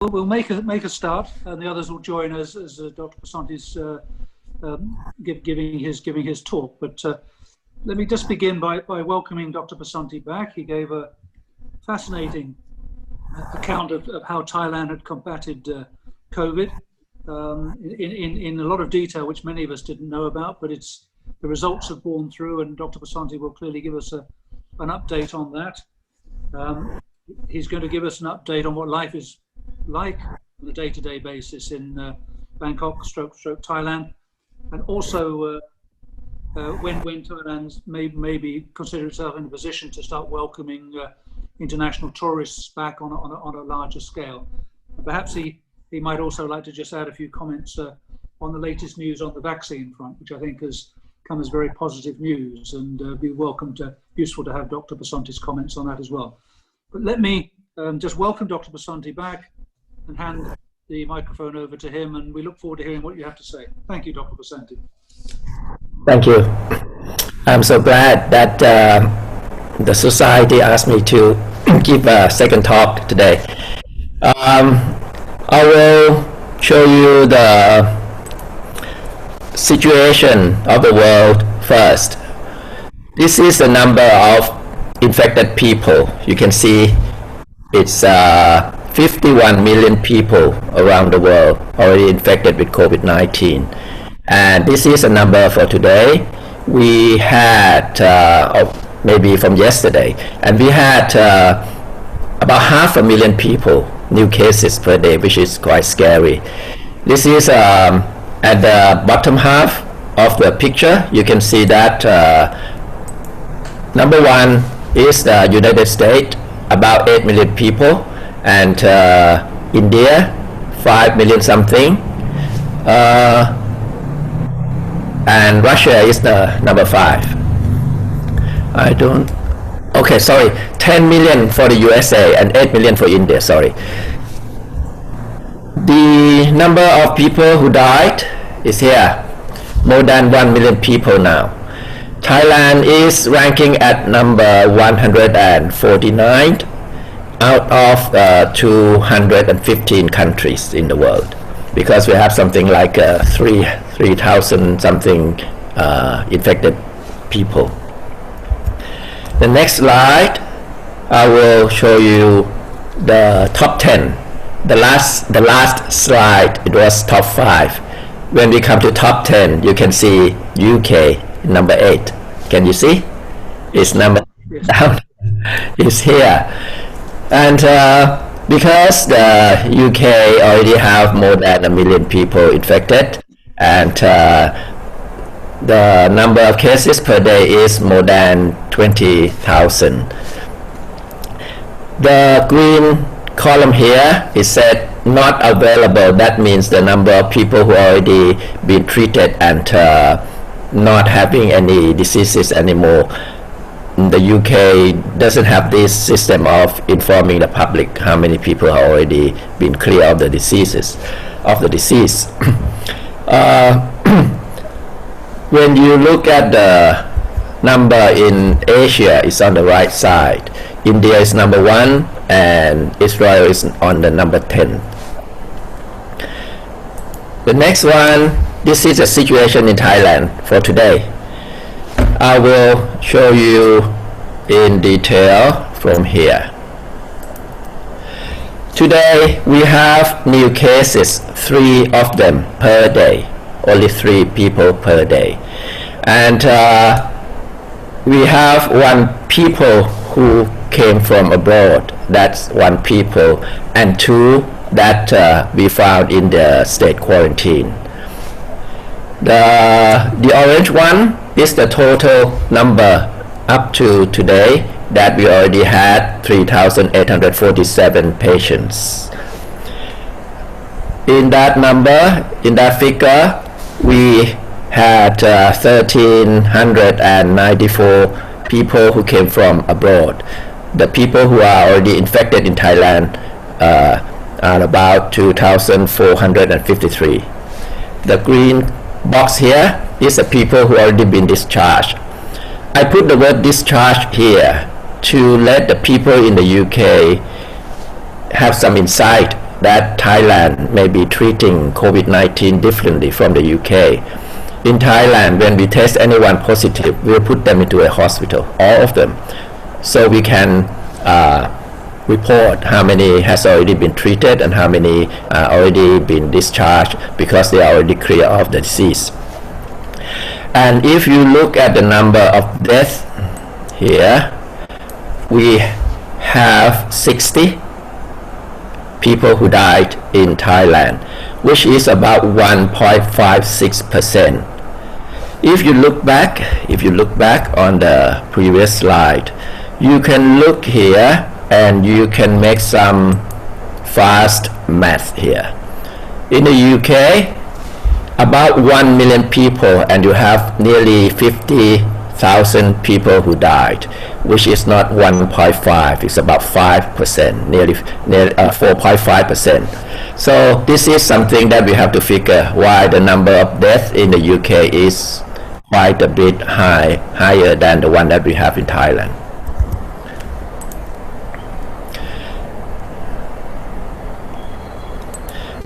We'll make a start, and the others will join us as Dr. Pisonthi's giving his talk. But let me just begin by welcoming Dr. Pisonthi back. He gave a fascinating account of how Thailand had combated COVID in a lot of detail, which many of us didn't know about. But the results have borne through, and Dr. Pisonthi will clearly give us an update on that. He's going to give us an update on what life is like on a day-to-day basis in Bangkok, stroke Thailand, and also when Thailand maybe consider itself in a position to start welcoming international tourists back on a larger scale. And perhaps he might also like to just add a few comments on the latest news on the vaccine front, which I think has come as very positive news, and be useful to have Dr. Pisonthi's comments on that as well. But let me just welcome Dr. Pisonthi back and hand the microphone over to him, and we look forward to hearing what you have to say. Thank you, Dr. Pisonthi. Thank you. I'm so glad that the society asked me to give a second talk today. I will show you the situation of the world first. This is the number of infected people. You can see it's 51 million people around the world already infected with COVID-19. And this is a number for today. We had, maybe from yesterday, and we had about 500,000 people, new cases per day, which is quite scary. This is at the bottom half of the picture. You can see that number one is the United States, about 8 million people, and India, 5 million something, and Russia is the number 5. Okay, sorry, 10 million for the USA and 8 million for India, sorry. The number of people who died is here, more than 1 million people now. Thailand is ranking at number 149 out of 215 countries in the world, because we have something like 3,000 something infected people. The next slide, I will show you the top 10. The last slide, it was top 5. When we come to top 10, you can see UK number 8. Can you see? It's number down. It's here. And because the UK already have more than 1 million people infected, and the number of cases per day is more than 20,000. The green column here is said not available. That means the number of people who already been treated and not having any diseases anymore. The UK doesn't have this system of informing the public how many people have already been clear of the disease. When you look at the number in Asia, it's on the right side. India is number 1 and Israel is on the number 10. The next one, this is the situation in Thailand for today. I will show you in detail from here. Today we have new cases, 3 of them per day, only 3 people per day. And we have 1 people who came from abroad, that's 1 people, and 2 that we found in the state quarantine. The orange one is the total number up to today that we already had 3,847 patients. In that number, in that figure, we had 1,394 people who came from abroad. The people who are already infected in Thailand are about 2,453. The green box here is the people who already been discharged. I put the word discharged here to let the people in the UK have some insight that Thailand may be treating COVID-19 differently from the UK. In Thailand, when we test anyone positive, we'll put them into a hospital, all of them, so we can report how many has already been treated and how many already been discharged because they are already clear of the disease. And if you look at the number of deaths here, we have 60 people who died in Thailand, which is about 1.56%. If you look back on the previous slide, you can look here and you can make some fast math here. In the UK, about 1 million people, and you have nearly 50,000 people who died, which is not 1.5, it's about 5%, nearly 4.5%. So this is something that we have to figure why the number of deaths in the UK is quite a bit higher than the one that we have in Thailand.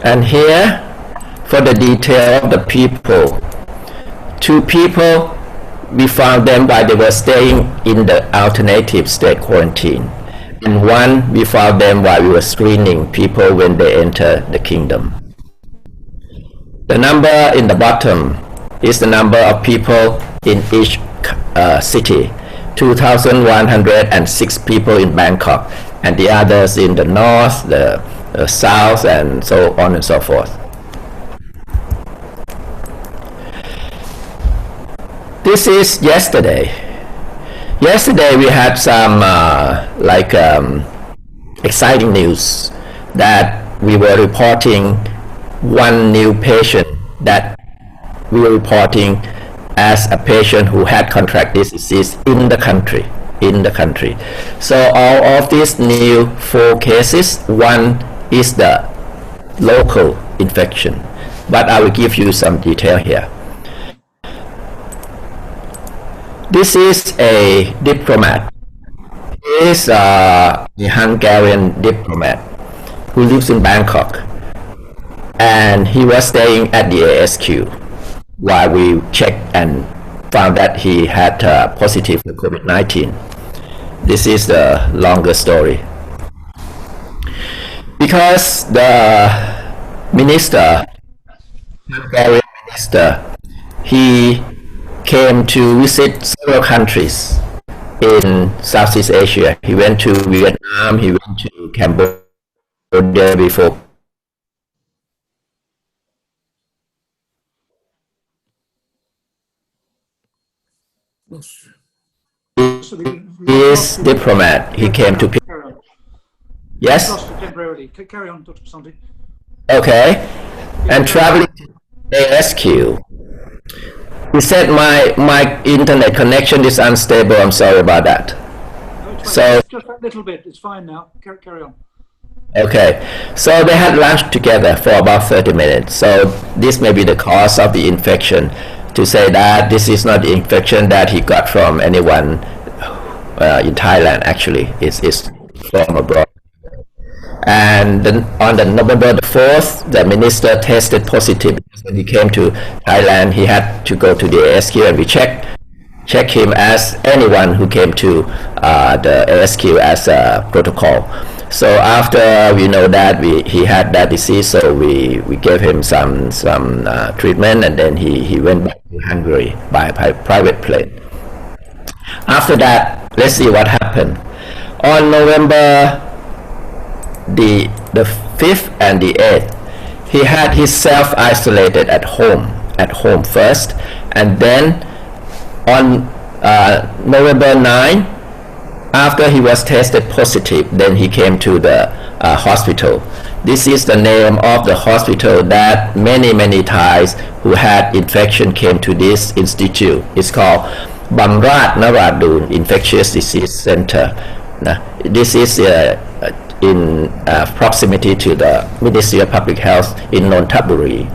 And here, for the detail of the people, 2 people, we found them while they were staying in the alternative state quarantine. And 1, we found them while we were screening people when they enter the kingdom. The number in the bottom is the number of people in each city. 2,106 people in Bangkok, and the others in the north, the south, and so on and so forth. This is yesterday. Yesterday we had some exciting news that we were reporting 1 new patient that we were reporting as a patient who had contracted this disease in the country. So all of these new 4 cases, 1 is the local infection, but I will give you some detail here. This is a diplomat. He is a Hungarian diplomat who lives in Bangkok, and he was staying at the ASQ while we checked and found that he had positive for COVID-19. This is the longer story. Because the minister, Hungarian minister, he came to visit several countries in Southeast Asia. He went to Vietnam, he went to Cambodia before. He is diplomat. He came to. Yes? Temporarily. Carry on, Dr. Pisonthi. Okay. And traveling to ASQ. He said my internet connection is unstable. I'm sorry about that. No, so just a little bit. It's fine now. Carry on. Okay. So they had lunch together for about 30 minutes. So this may be the cause of the infection. To say that this is not the infection that he got from anyone in Thailand, actually. It's from abroad. And then on the November the 4th, the minister tested positive. When he came to Thailand, he had to go to the ASQ, and we check him as anyone who came to the ASQ as a protocol. So after we know that he had that disease, so we gave him some treatment, and then he went back to Hungary by private plane. After that, let's see what happened. On November the 5th and the 8th, he had himself isolated at home first, and then on November 9, after he was tested positive, then he came to the hospital. This is the name of the hospital that many Thais who had infection came to this institute. It's called Bamrat Naradun Infectious Disease Center. This is in proximity to the Ministry of Public Health in Nonthaburi.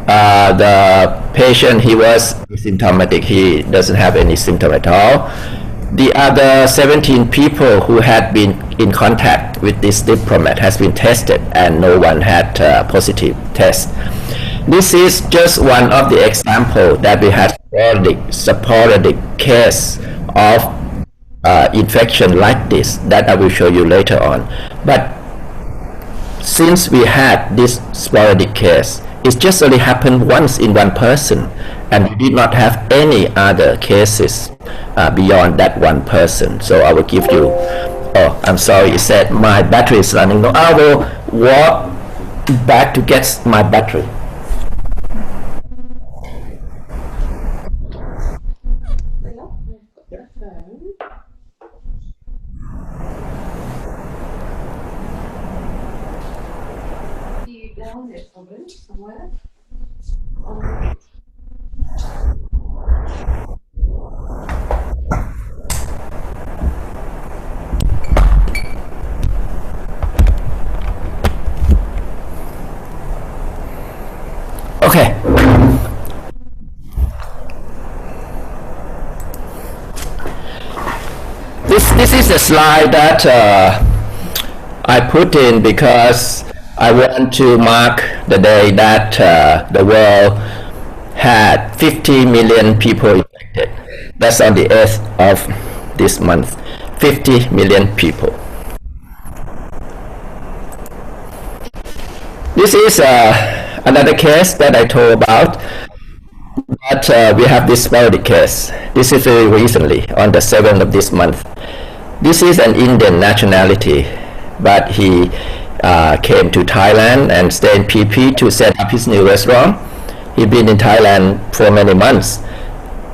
The patient, he was asymptomatic. He doesn't have any symptom at all. The other 17 people who had been in contact with this diplomat has been tested and no one had a positive test. This is just one of the examples that we had sporadic case of infection like this that I will show you later on. But since we had this sporadic case, it just only happened once in one person, and we did not have any other cases beyond that one person. So I will give you, oh, I'm sorry, it said my battery is running low. I will walk back to get my battery. Somewhere. Okay. This is a slide that I put in because I want to mark the day that the world had 50 million people infected. That's on the 8th of this month. 50 million people. This is another case that I told about, but we have this sporadic case. This is very recently, on the 7th of this month. This is an Indian nationality, but he came to Thailand and stayed in PP to set up his new restaurant. He'd been in Thailand for many months,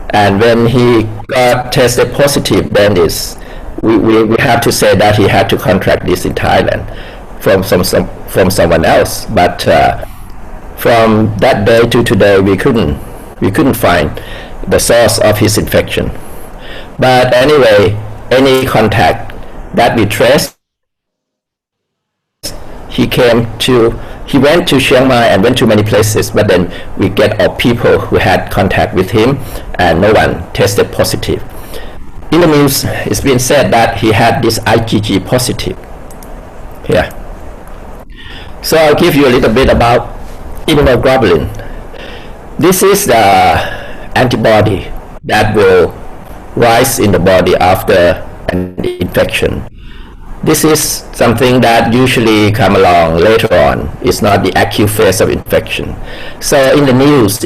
and when he got tested positive, then we have to say that he had to contract this in Thailand from someone else. But from that day to today, we couldn't find the source of his infection. But anyway, any contact that we traced, he went to Chiang Mai and went to many places, but then we get our people who had contact with him and no one tested positive. In the news, it's been said that he had this IgG positive here. So I'll give you a little bit about immunoglobulin. This is the antibody that will rise in the body after an infection. This is something that usually come along later on. It's not the acute phase of infection. So in the news,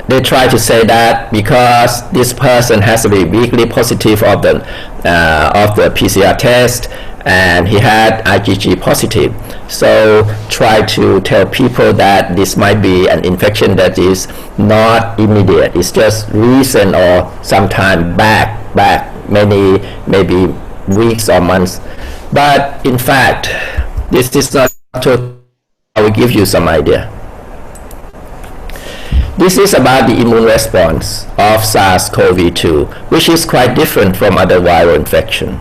they try to say that because this person has to be weakly positive of the PCR test and he had IgG positive. So try to tell people that this might be an infection that is not immediate. It's just recent or sometime back maybe weeks or months. But in fact, this is not true. I will give you some idea. This is about the immune response of SARS-CoV-2, which is quite different from other viral infection.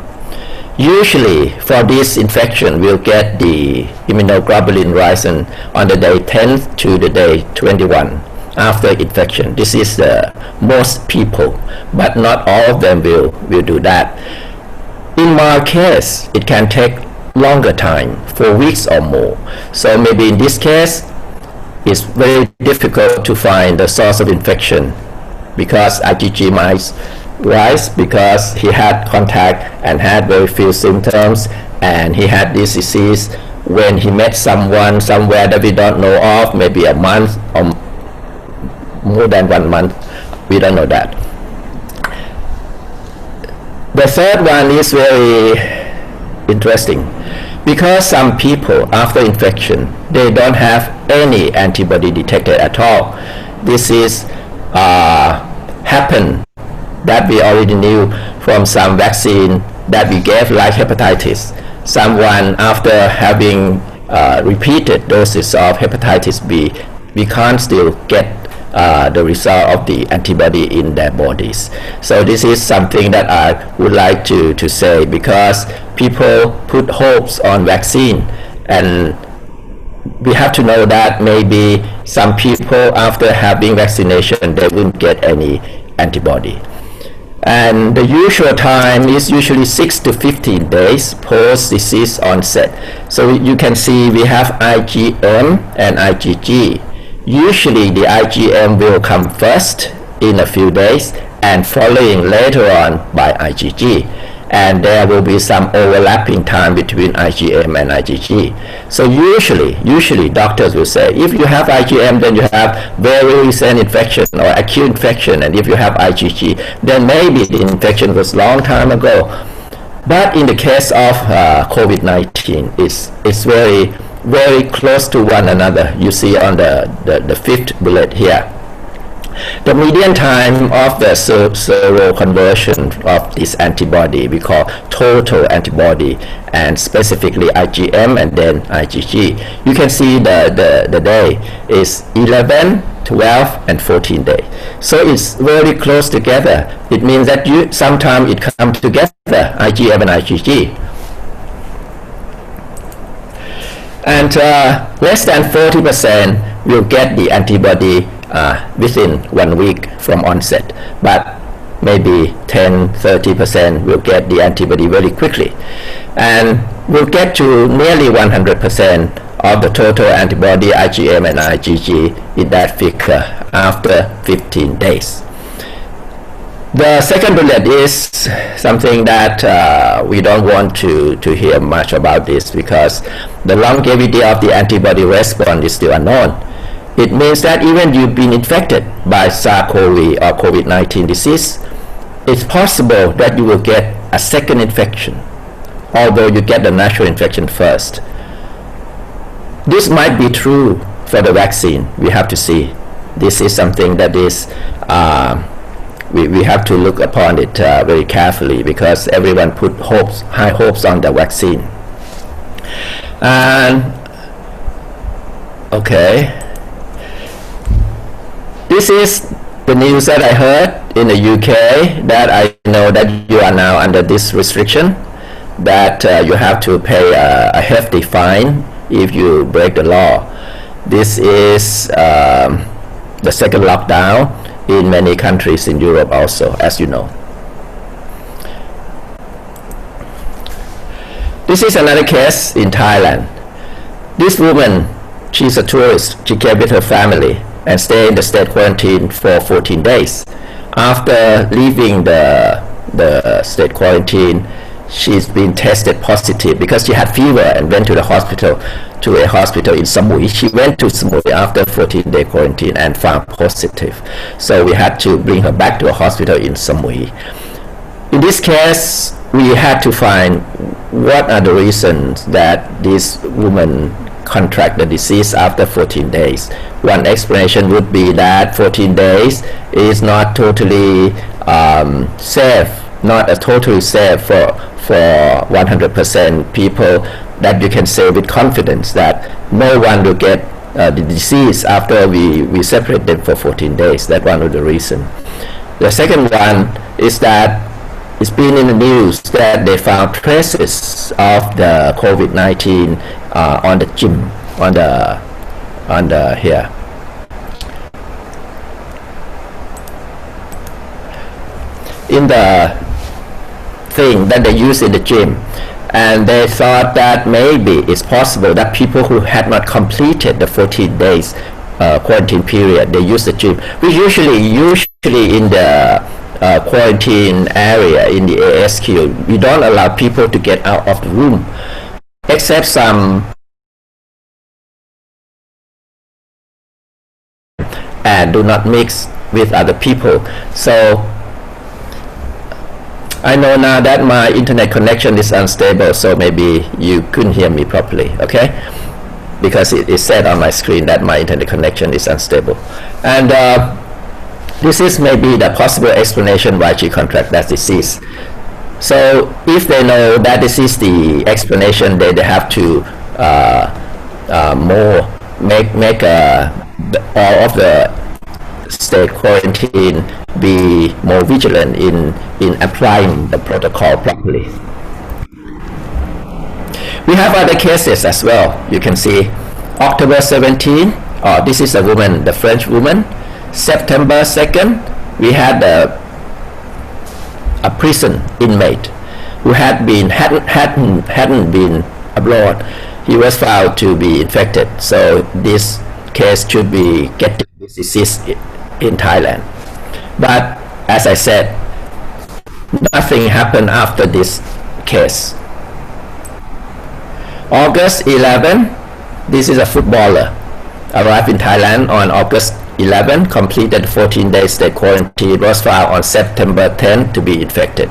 Usually, for this infection, we'll get the immunoglobulin rising on the day 10th to the day 21 after infection. This is the most people, but not all of them will do that. In my case, it can take longer time, 4 weeks or more. So maybe in this case, it's very difficult to find the source of infection because IgG might rise because he had contact and had very few symptoms, and he had this disease when he met someone somewhere that we don't know of, maybe a month or more than 1 month. We don't know that. The third one is very interesting because some people after infection, they don't have any antibody detected at all. This is happened that we already knew from some vaccine that we gave, like hepatitis. Someone after having repeated doses of hepatitis B, we can't still get the result of the antibody in their bodies. So this is something that I would like to say, because people put hopes on vaccine, and we have to know that maybe some people after having vaccination, they wouldn't get any antibody. And the usual time is usually 6 to 15 days post disease onset. So you can see we have IgM and IgG. Usually the IgM will come first in a few days and following later on by IgG. And there will be some overlapping time between IgM and IgG. So usually doctors will say, if you have IgM, then you have very recent infection or acute infection, and if you have IgG, then maybe the infection was long time ago. But in the case of COVID-19, it's very, very close to one another. You see on the fifth bullet here. The median time of the seroconversion of this antibody we call total antibody, and specifically IgM and then IgG. You can see the day is 11, 12, and 14 days. So it's very close together. It means that sometimes it comes together, IgM and IgG. And less than 40% will get the antibody within 1 week from onset, but maybe 10-30% will get the antibody very quickly, and we'll get to nearly 100% of the total antibody IgM and IgG in that figure after 15 days. The second bullet is something that we don't want to hear much about this, because the longevity of the antibody response is still unknown. It means that even you've been infected by SARS-CoV or COVID-19 disease, it's possible that you will get a second infection, although you get the natural infection first. This might be true for the vaccine. We have to see. This is something that is, we have to look upon it very carefully, because everyone put high hopes on the vaccine. And okay. This is the news that I heard in the UK, that I know that you are now under this restriction, that you have to pay a hefty fine if you break the law. This is the second lockdown in many countries in Europe also, as you know. This is another case in Thailand. This woman, she's a tourist. She came with her family and stay in the state quarantine for 14 days. After leaving the state quarantine, she's been tested positive because she had fever and went to a hospital in Samui. She went to Samui after 14-day quarantine and found positive. So we had to bring her back to a hospital in Samui. In this case, we had to find what are the reasons that this woman contract the disease after 14 days. One explanation would be that 14 days is not totally safe, not a totally safe for 100% people, that you can say with confidence that no one will get the disease after we separate them for 14 days. That's one of the reasons. The second one is that it's been in the news that they found traces of the COVID-19 on the gym, on the here. In the thing that they use in the gym, and they thought that maybe it's possible that people who had not completed the 14 days quarantine period, they use the gym. We usually in the quarantine area in the ASQ, we don't allow people to get out of the room, except some, and do not mix with other people. So I know now that my internet connection is unstable, so maybe you couldn't hear me properly, okay? Because it said on my screen that my internet connection is unstable. And this is maybe the possible explanation why she contracted that disease. So if they know that this is the explanation, they have to make all of the state quarantine be more vigilant in applying the protocol properly. We have other cases as well. You can see October 17, this is a woman, the French woman. September 2nd, we had a prison inmate who hadn't been abroad. He was found to be infected, so this case should be getting this disease in Thailand. But as I said, nothing happened after this case. August 11, this is a footballer, arrived in Thailand on August 11, completed 14-day state quarantine, was found on September 10 to be infected.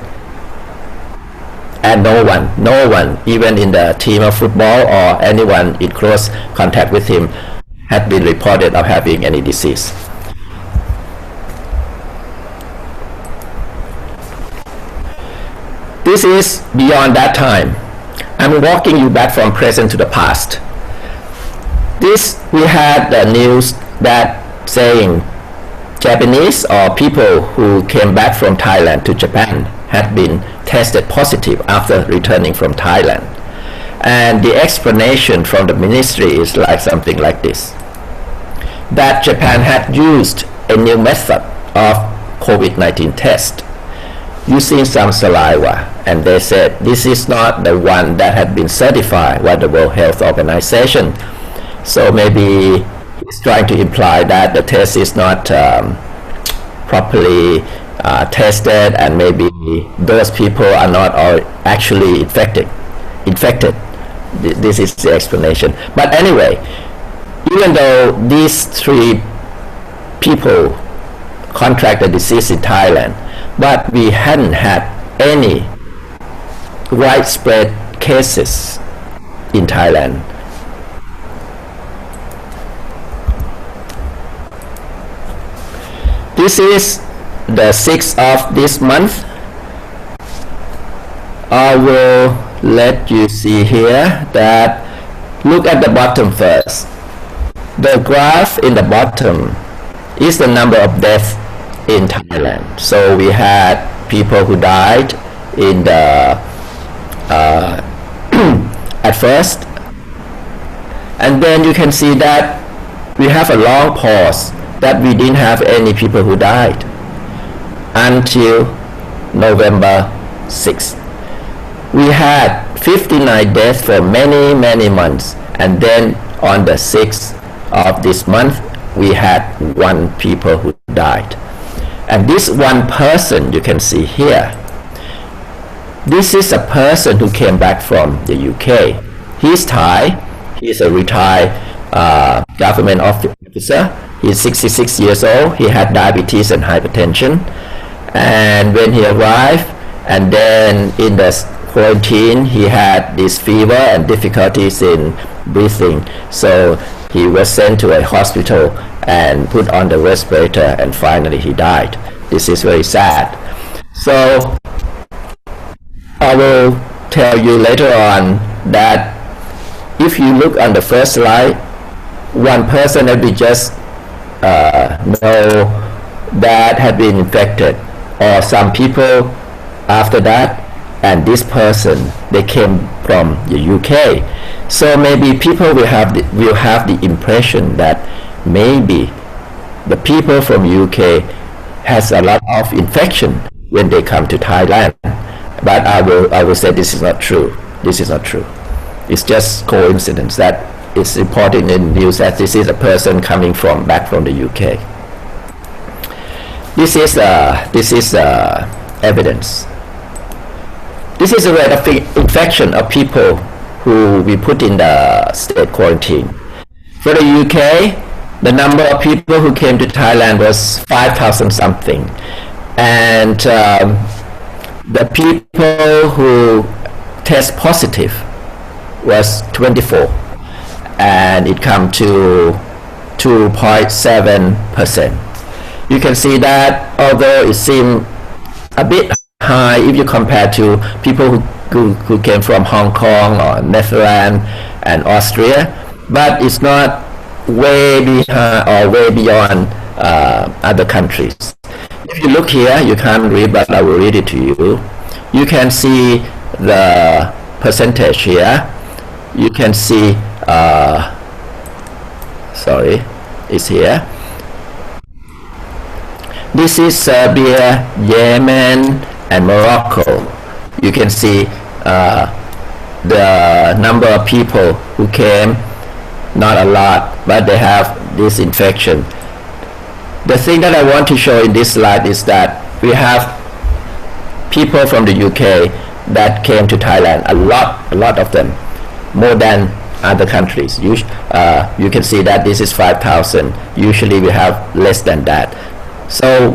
And no one, even in the team of football or anyone in close contact with him, had been reported of having any disease. This is beyond that time. I'm walking you back from present to the past. We had the news that saying Japanese or people who came back from Thailand to Japan had been tested positive after returning from Thailand. And the explanation from the ministry is like something like this: that Japan had used a new method of COVID-19 test using some saliva, and they said this is not the one that had been certified by the World Health Organization. So maybe he's trying to imply that the test is not properly tested, and maybe those people are not actually infected. This is the explanation. But anyway, even though these 3 people contracted the disease in Thailand, but we hadn't had any widespread cases in Thailand. This is the 6th of this month. I will let you see here that, look at the bottom first. The graph in the bottom is the number of deaths in Thailand. So we had people who died in the at first, and then you can see that we have a long pause that we didn't have any people who died until November 6th. We had 59 deaths for many months, and then on the 6th of this month we had 1 people who died. And this 1 person you can see here, this is a person who came back from the UK. He's Thai. He's a retired government officer. He's 66 years old. He had diabetes and hypertension. And when he arrived, and then in the quarantine, he had this fever and difficulties in breathing. So he was sent to a hospital and put on the respirator, and finally he died. This is very sad. So I will tell you later on that if you look on the first slide, 1 person that we just know that had been infected, or some people after that, and this person, they came from the UK. So maybe people will have the impression that maybe the people from UK has a lot of infection when they come to Thailand. But I will say this is not true. This is not true. It's just coincidence that it's reported in news that this is a person coming back from the UK. This is evidence. This is a rate of infection of people who we put in the state quarantine. For the UK, the number of people who came to Thailand was 5,000 something, and the people who test positive was 24, and it come to 2.7%. You can see that although it seemed a bit high if you compare to people who came from Hong Kong or Netherlands and Austria, but it's not way behind or way beyond other countries. If you look here, you can't read, but I will read it to you. You can see the percentage here. You can see, it's here. This is Serbia, Yemen, and Morocco. You can see the number of people who came, not a lot, but they have this infection. The thing that I want to show in this slide is that we have people from the UK that came to Thailand, a lot of them, more than other countries. You can see that this is 5,000. Usually we have less than that. So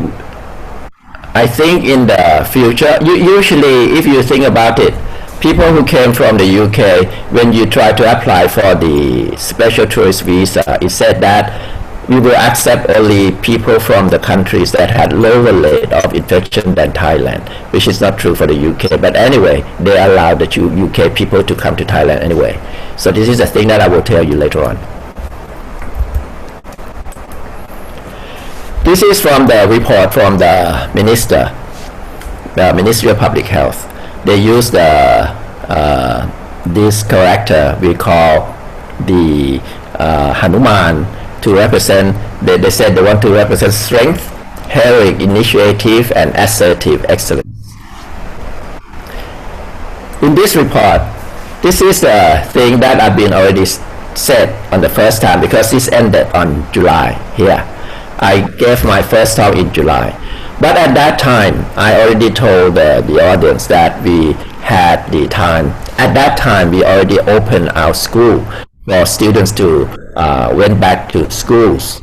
I think in the future, usually if you think about it, people who came from the UK, when you try to apply for the special tourist visa, it said that we will accept only people from the countries that had lower rate of infection than Thailand, which is not true for the UK. But anyway, they allow the UK people to come to Thailand anyway. So this is a thing that I will tell you later on. This is from the report from the Ministry of Public Health. They use this character we call the Hanuman to represent. They said they want to represent strength, heroic initiative, and assertive excellence. In this report, this is the thing that I've been already said on the first time, because this ended on July here. I gave my first talk in July. But at that time, I already told the audience that we had the time. At that time, we already opened our school for students to went back to schools.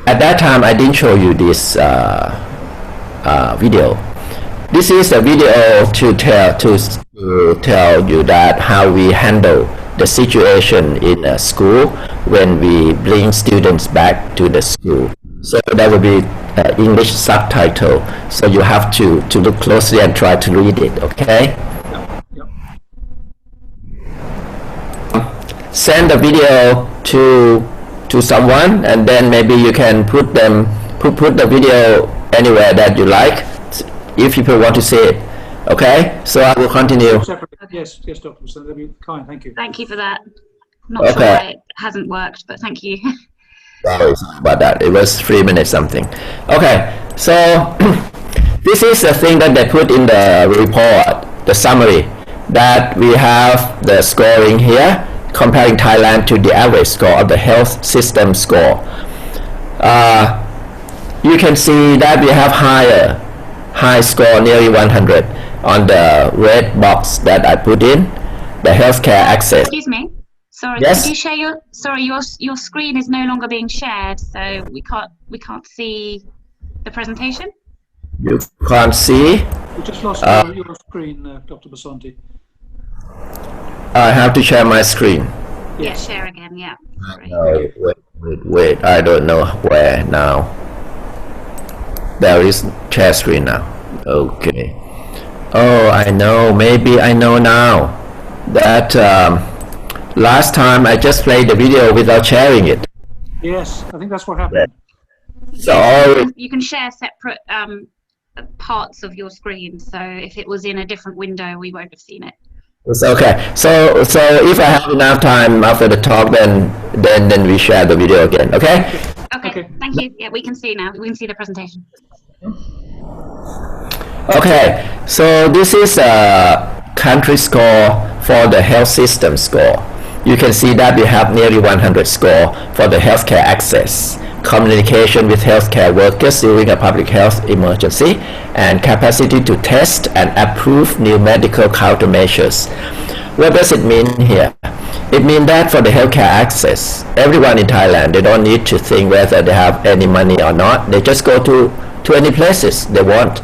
At that time, I didn't show you this video. This is a video to tell you that how we handle the situation in a school when we bring students back to the school. So that will be English subtitle. So you have to look closely and try to read it, okay? Yep. Send the video to someone, and then maybe you can put the video anywhere that you like, if people want to see it. Okay, so I will continue. Yes, Dr. Pisonthi, that'd be kind. Thank you. Thank you for that. Not sure why it hasn't worked, but thank you. Sorry about that. It was 3 minutes something. Okay, so this is the thing that they put in the report, the summary, that we have the scoring here, comparing Thailand to the average score of the health system score. You can see that we have high score, nearly 100, on the red box that I put in, the healthcare access. Excuse me. Sorry, yes? Could you share your screen is no longer being shared, so we can't see the presentation. You can't see? We just lost your screen, Dr. Pisonthi. I have to share my screen. Yes. Yeah, share again, yeah. Sorry. No, wait, I don't know where now. There is share screen now. Okay. Oh, I know, maybe I know now. That last time I just played the video without sharing it. Yes, I think that's what happened. So you can share separate parts of your screen, so if it was in a different window, we won't have seen it. it's okay. So if I have enough time after the talk, then we share the video again. Okay? Okay. Thank you. Yeah, we can see now. We can see the presentation. Okay, so this is a country score for the health system score. You can see that we have nearly 100 score for the healthcare access, communication with healthcare workers during a public health emergency, and capacity to test and approve new medical countermeasures. What does it mean here? It means that for the healthcare access, everyone in Thailand, they don't need to think whether they have any money or not. They just go to any places they want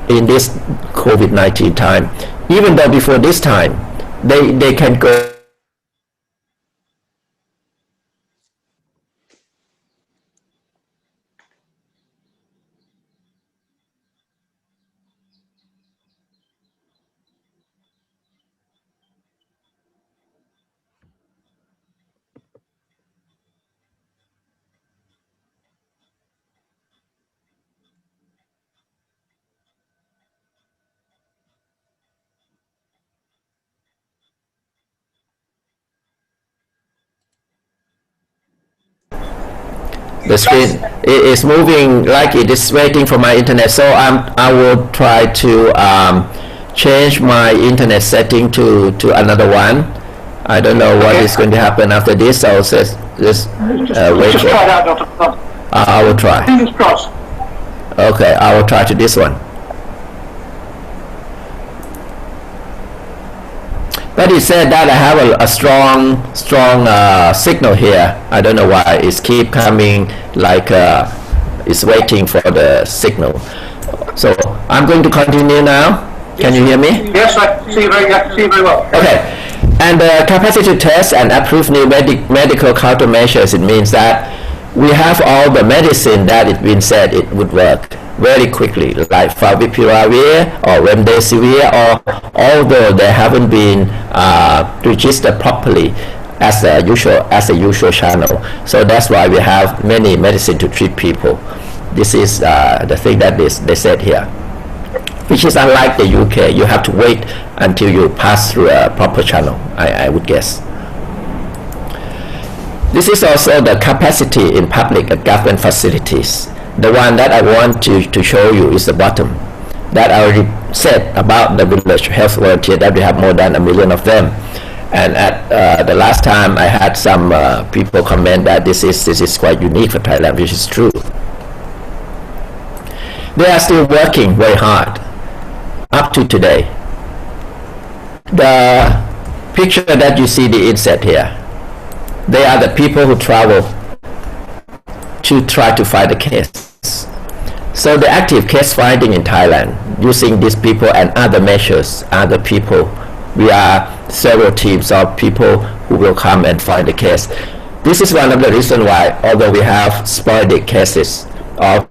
in this COVID-19 time. Even though before this time, they can go The screen is moving like it is waiting for my internet. So I will try to change my internet setting to another one. I don't know what is going to happen after this. So just wait. Just try it out, Dr. Pisonthi. I will try. Fingers crossed. Okay, I will try to this one. But it said that I have a strong signal here. I don't know why it's keep coming like it's waiting for the signal. So I'm going to continue now. Can you hear me? Yes, I can see you very well. Okay. And the capacity test and approve new medical countermeasures, it means that we have all the medicine that it's been said it would work very quickly, like favipiravir or remdesivir, or although they haven't been registered properly as a usual channel. So that's why we have many medicine to treat people. This is the thing that they said here, which is unlike the UK. You have to wait until you pass through a proper channel, I would guess. This is also the capacity in public and government facilities. The one that I want to show you is the bottom. That I already said about the village health volunteer, that we have more than 1 million of them. And at the last time I had some people comment that this is quite unique for Thailand, which is true. They are still working very hard up to today. The picture that you see the inset here, they are the people who travel to try to find the case. So the active case finding in Thailand, using these people and other measures, other people, we are several teams of people who will come and find the case. This is one of the reasons why, although we have sporadic cases of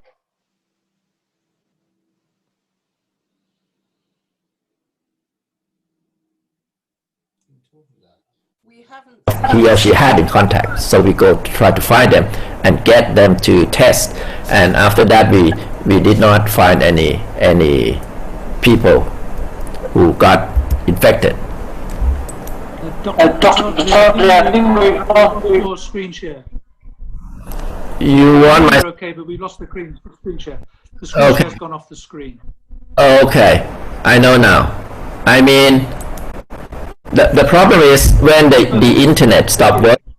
he or she had in contact, so we go to try to find them and get them to test, and after that we did not find any people who got infected. Dr. Pisonthi, I think we've lost your screen share. You want my... Okay, but we lost the screen share. The screen share has gone off the screen. Okay, I know now. I mean, the problem is when the internet stopped working,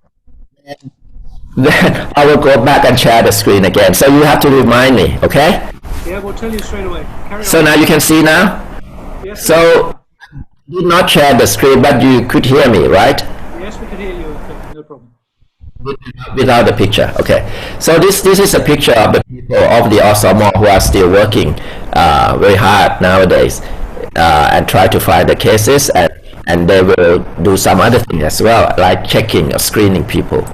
then I will go back and share the screen again. So you have to remind me, okay? Yeah, we'll tell you straight away. Carry so on. Now you can see now? Yes. So did not share the screen, but you could hear me, right? Yes, we could hear you. Okay, no problem. Without the picture, okay. So this is a picture of the people of the Osamo who are still working very hard nowadays and try to find the cases, and they will do some other things as well, like checking or screening people.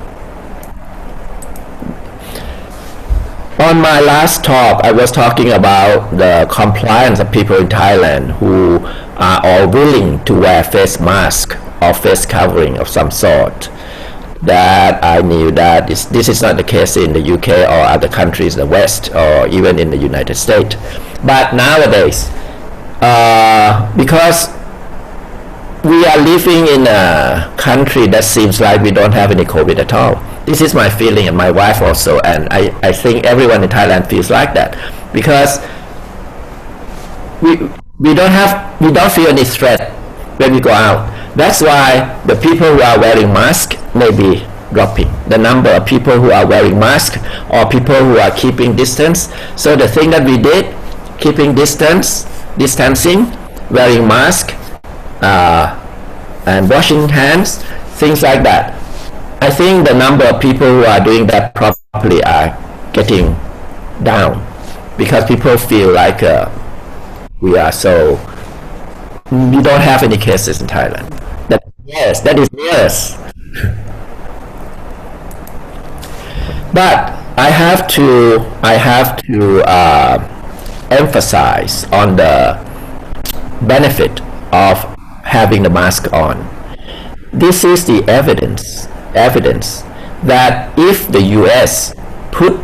On my last talk, I was talking about the compliance of people in Thailand who are all willing to wear face mask or face covering of some sort. That I knew that this is not the case in the UK or other countries in the West or even in the United States. But nowadays, because we are living in a country that seems like we don't have any COVID at all. This is my feeling, and my wife also, and I think everyone in Thailand feels like that, because we don't feel any threat when we go out. That's why the people who are wearing masks may be dropping. The number of people who are wearing masks or people who are keeping distance. So the thing that we did, keeping distancing, wearing mask, and washing hands, things like that. I think the number of people who are doing that properly are getting down, because people feel like we don't have any cases in Thailand. That is yes. But I have to emphasize on the benefit of having the mask on. This is the evidence that if the US put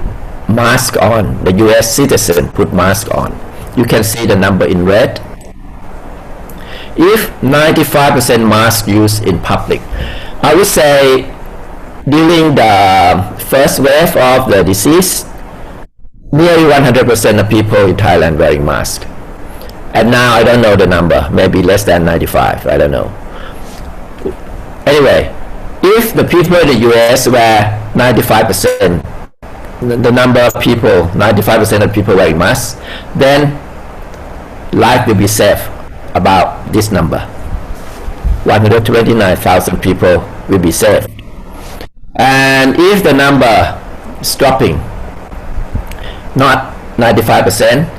mask on, the US citizen put mask on, you can see the number in red. If 95% mask use in public, I would say during the first wave of the disease, nearly 100% of people in Thailand wearing masks. And now I don't know the number, maybe less than 95, I don't know. Anyway, if the people in the US were 95%, the number of people, 95% of people wearing masks, then life will be safe about this number. 129,000 people will be saved. And if the number is dropping, not 95%,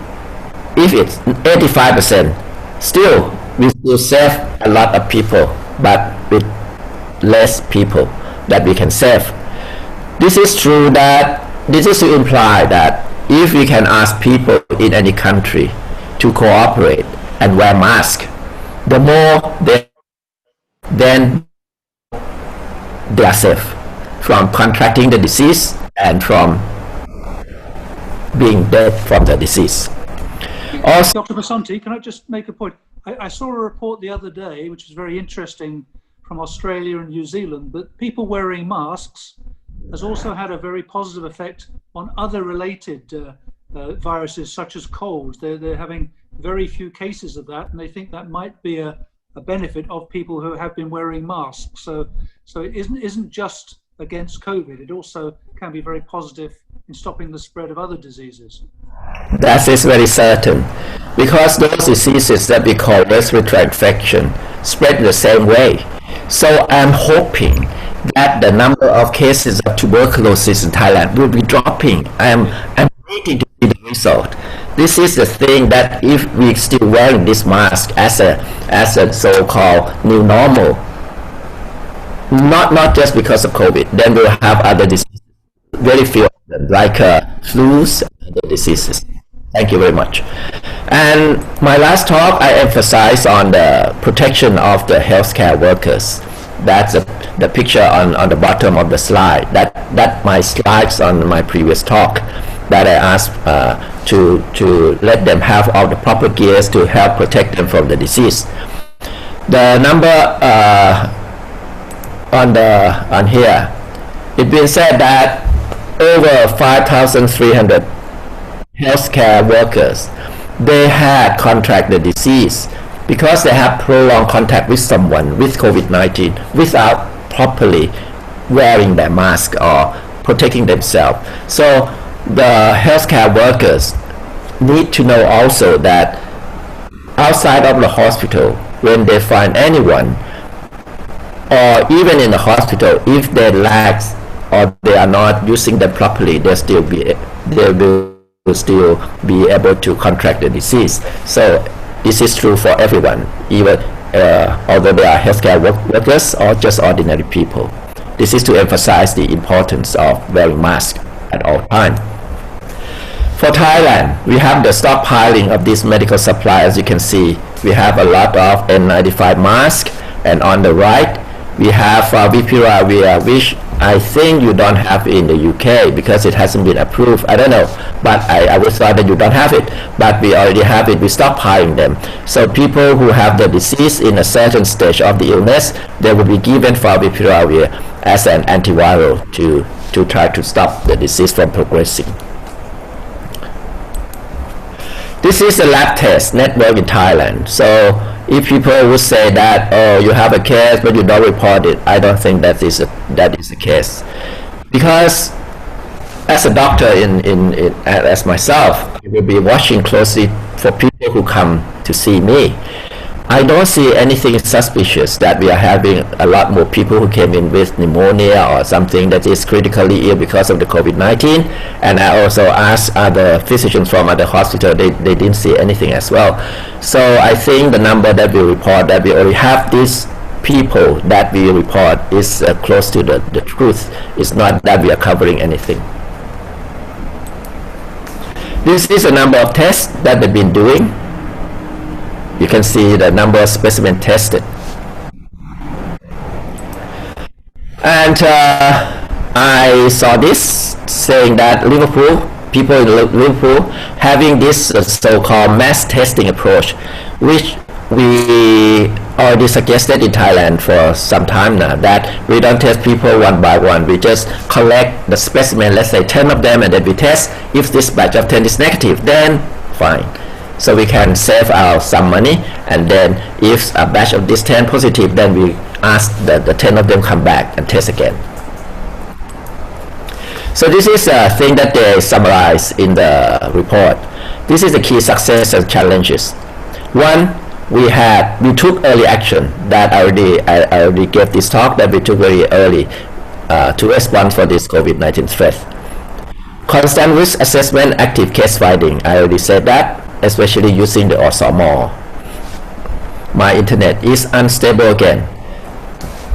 if it's 85%, still we will save a lot of people, but with less people that we can save. This is true that, this is to imply that if we can ask people in any country to cooperate and wear masks, the more then they are safe from contracting the disease and from being dead from the disease. Also, Dr. Pisonthi, can I just make a point? I saw a report the other day, which was very interesting, from Australia and New Zealand, that people wearing masks has also had a very positive effect on other related viruses, such as colds. They're having very few cases of that, and they think that might be a benefit of people who have been wearing masks. So it isn't just against COVID, it also can be very positive in stopping the spread of other diseases. that is very certain, because those diseases that we call respiratory infection spread the same way. So I'm hoping that the number of cases of tuberculosis in Thailand will be dropping. I'm waiting to see the result. This is the thing that if we still wearing this mask as a so-called new normal, not just because of COVID, then we'll have other diseases, very few of them, like flus and other diseases. Thank you very much. And my last talk, I emphasize on the protection of the healthcare workers. That's the picture on the bottom of the slide. That my slides on my previous talk, that I asked to let them have all the proper gears to help protect them from the disease. The number on here, it's been said that over 5,300 healthcare workers, they had contracted the disease because they have prolonged contact with someone with COVID-19 without properly wearing their mask or protecting themselves. So the healthcare workers need to know also that outside of the hospital, when they find anyone, or even in the hospital, if they lack or they are not using them properly, they will still be able to contract the disease. So this is true for everyone, even although they are healthcare workers or just ordinary people. This is to emphasize the importance of wearing masks at all times. For Thailand, we have the stockpiling of this medical supply. As you can see, we have a lot of N95 masks, and on the right, we have Vipiravir, which I think you don't have in the UK because it hasn't been approved. I don't know, but I would thought that you don't have it, but we already have it. We stockpiling them. So people who have the disease in a certain stage of the illness, they will be given Vipiravir as an antiviral to try to stop the disease from progressing. This is a lab test network in Thailand. So if people would say that, oh, you have a case but you don't report it, I don't think that is the case. Because as a doctor, as myself, I will be watching closely for people who come to see me. I don't see anything suspicious that we are having a lot more people who came in with pneumonia or something that is critically ill because of the COVID-19. And I also asked other physicians from other hospitals, they didn't see anything as well. So I think the number that we report, that we already have these people that we report, is close to the truth. It's not that we are covering anything. This is a number of tests that they've been doing. You can see the number of specimens tested. And I saw this saying that people in Liverpool having this so-called mass testing approach, which we already suggested in Thailand for some time now that we don't test people one by one. We just collect the specimen, let's say 10 of them, and then we test. If this batch of 10 is negative, then fine. So we can save out some money, and then if a batch of this 10 positive, then we ask that the 10 of them come back and test again. So this is a thing that they summarize in the report. This is the key success and challenges. One, we took early action. That I already gave this talk, that we took very early to respond for this COVID-19 threat. Constant risk assessment, active case finding. I already said that, especially using the OSMO. My internet is unstable again.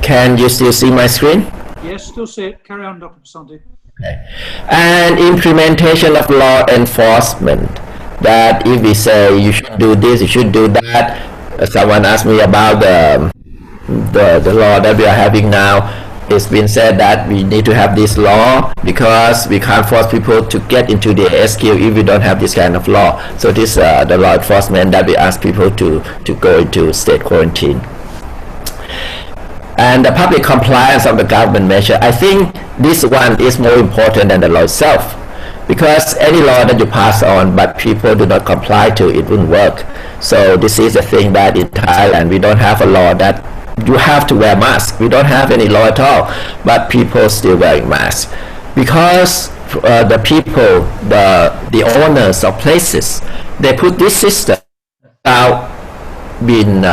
Can you still see my screen? Yes, still see it. Carry on, Dr. Pisonthi. Okay. And implementation of law enforcement. That if we say you should do this, you should do that. Someone asked me about the law that we are having now. It's been said that we need to have this law because we can't force people to get into the SQ if we don't have this kind of law. So this the law enforcement that we ask people to go into state quarantine. And the public compliance of the government measure. I think this one is more important than the law itself, because any law that you pass on but people do not comply to, it wouldn't work. So this is the thing that in Thailand we don't have a law that you have to wear mask. We don't have any law at all, but people still wearing masks because the people, the owners of places, they put this system without being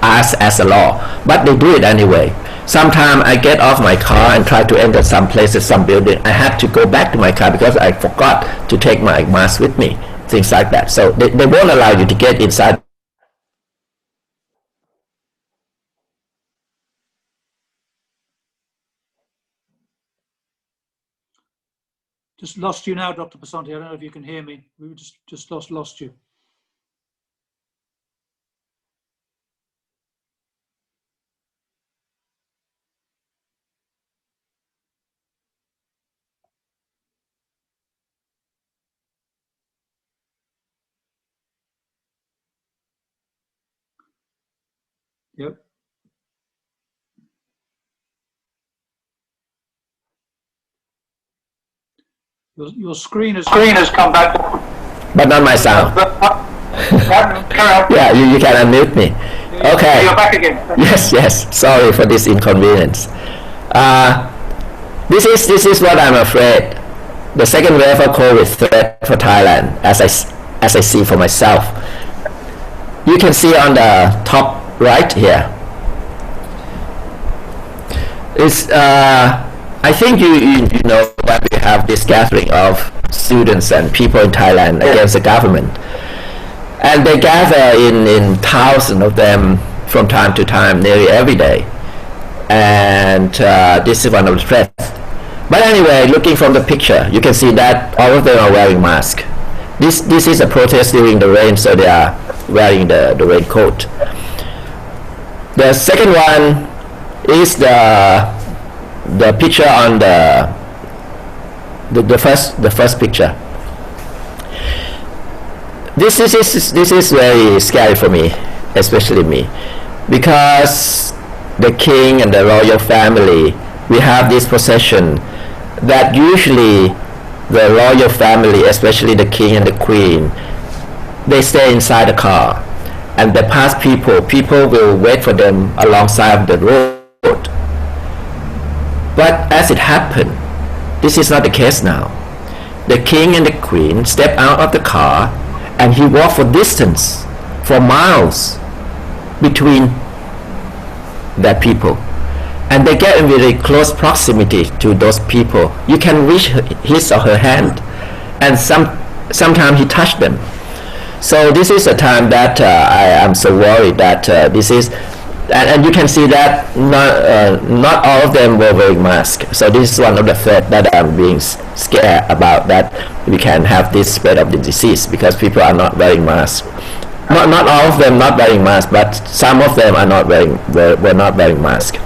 asked as a law, but they do it anyway. Sometimes I get off my car and try to enter some places, some building. I have to go back to my car because I forgot to take my mask with me, things like that. So they won't allow you to get inside. Just lost you now, Dr. Pisonthi. I don't know if you can hear me. We just lost you. Yep. Your screen has come back, but not my sound. Yeah, you can unmute me. Okay. You're back again. Yes. Sorry for this inconvenience. This is what I'm afraid. The second wave of COVID threat for Thailand, as I see for myself. You can see on the top right here. It's I think you know that we have this gathering of students and people in Thailand against the government, and they gather in thousands of them from time to time, nearly every day, and this is one of the threats. But anyway, looking from the picture, you can see that all of them are wearing masks. This is a protest during the rain, so they are wearing the raincoat. The second one is the picture on the first picture. This is very scary for me, especially me, because the king and the royal family, we have this possession that usually the royal family, especially the king and the queen, they stay inside the car, and they pass people will wait for them alongside the road. But as it happened, this is not the case now. The king and the queen step out of the car and he walked for distance, for miles between that people. And they get in very close proximity to those people. You can reach his or her hand, and sometimes he touched them. So this is a time that I am so worried that this is, and you can see that not all of them were wearing masks. So this is one of the threats that I'm being scared about, that we can have this spread of the disease because people are not wearing masks. Not all of them not wearing masks, but some of them are were not wearing masks.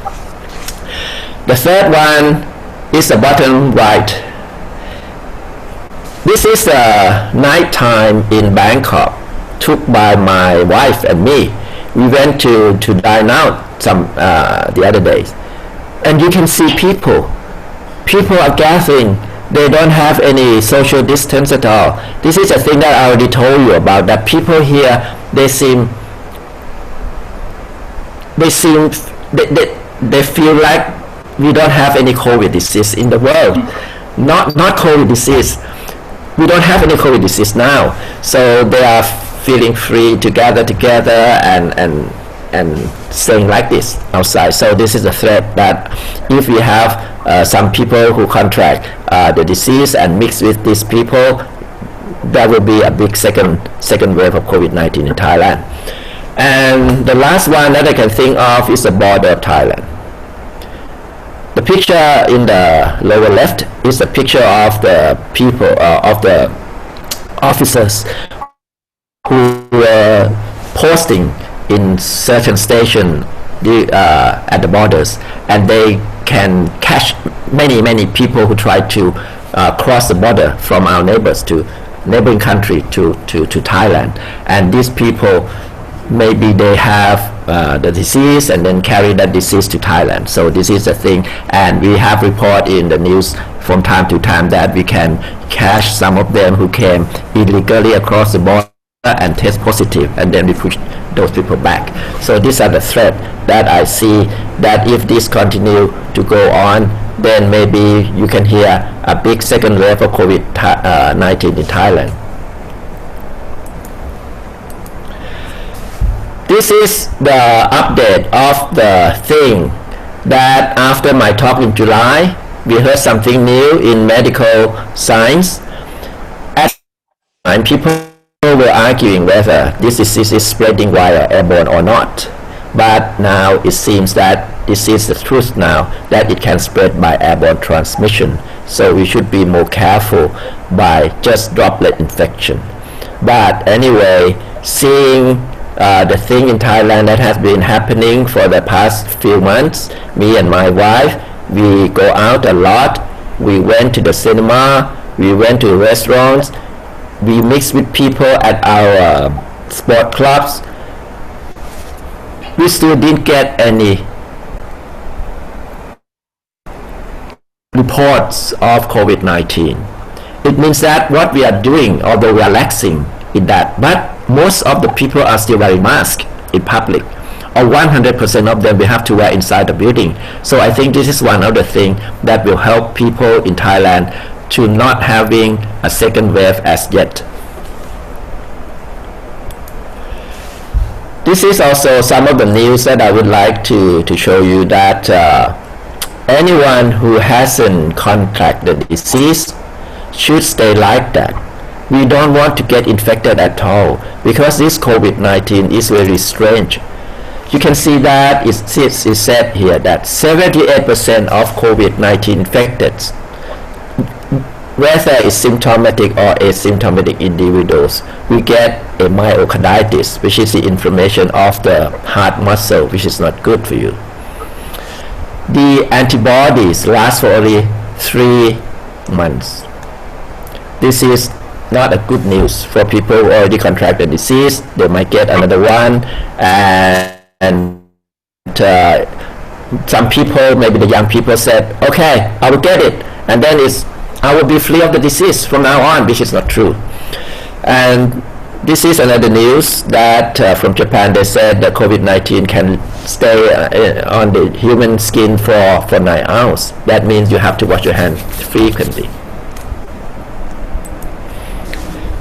The third one is the bottom right. This is the night time in Bangkok, took by my wife and me. We went to dine out the other days, and you can see people are gathering. They don't have any social distance at all. This is a thing that I already told you about, that people here, they feel like we don't have any COVID disease in the world. Not COVID disease. We don't have any COVID disease now. So they are feeling free to gather together and staying like this outside. So this is a threat that if we have some people who contract the disease and mix with these people, there will be a big second wave of COVID-19 in Thailand. And the last one that I can think of is the border of Thailand. The picture in the lower left is a picture of the people, of the officers who were posting in certain station at the borders, and they can catch many people who try to cross the border from our neighboring country to Thailand. And these people, maybe they have the disease and then carry that disease to Thailand. So this is a thing, and we have report in the news from time to time that we can catch some of them who came illegally across the border and test positive, and then we push those people back. So these are the threat that I see, that if this continue to go on, then maybe you can hear a big second wave of COVID-19 in Thailand. This is the update of the thing that after my talk in July, we heard something new in medical science. At the time, people were arguing whether this disease is spreading via airborne or not. But now it seems that this is the truth now, that it can spread by airborne transmission. So we should be more careful by just droplet infection. But anyway, seeing the thing in Thailand that has been happening for the past few months, me and my wife, we go out a lot. We went to the cinema, we went to restaurants, we mix with people at our sport clubs. We still didn't get any reports of COVID-19. It means that what we are doing, although we are laxing in that, but most of the people are still wearing masks in public, or 100% of them we have to wear inside the building. So I think this is one of the things that will help people in Thailand to not having a second wave as yet. This is also some of the news that I would like to show you, that anyone who hasn't contracted the disease should stay like that. We don't want to get infected at all, because this COVID-19 is very strange. You can see that it said here that 78% of COVID-19 infected, whether it's symptomatic or asymptomatic individuals, we get a myocarditis, which is the inflammation of the heart muscle, which is not good for you. The antibodies last for only 3 months. This is not a good news for people who already contracted disease. They might get another one, and some people, maybe the young people, said, okay, I will get it, and then I will be free of the disease from now on, which is not true. And this is another news that from Japan, they said that COVID-19 can stay on the human skin for 9 hours. That means you have to wash your hands frequently.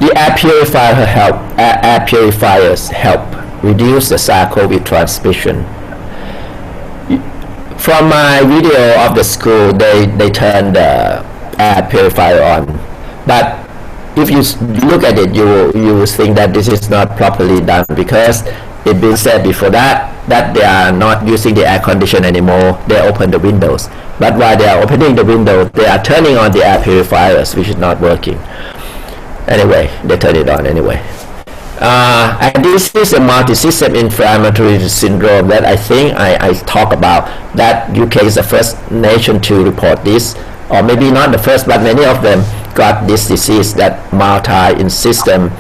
The air purifiers help reduce the SARS-CoV transmission. From my video of the school, they turned the air purifier on, but if you look at it, you will think that this is not properly done, because it's been said before that they are not using the air conditioner anymore. They open the windows, but while they are opening the window, they are turning on the air purifiers, which is not working. Anyway, they turn it on anyway. And this is a multi-system inflammatory syndrome that I think I talk about, that UK is the first nation to report this, or maybe not the first, but many of them got this disease, that multi-system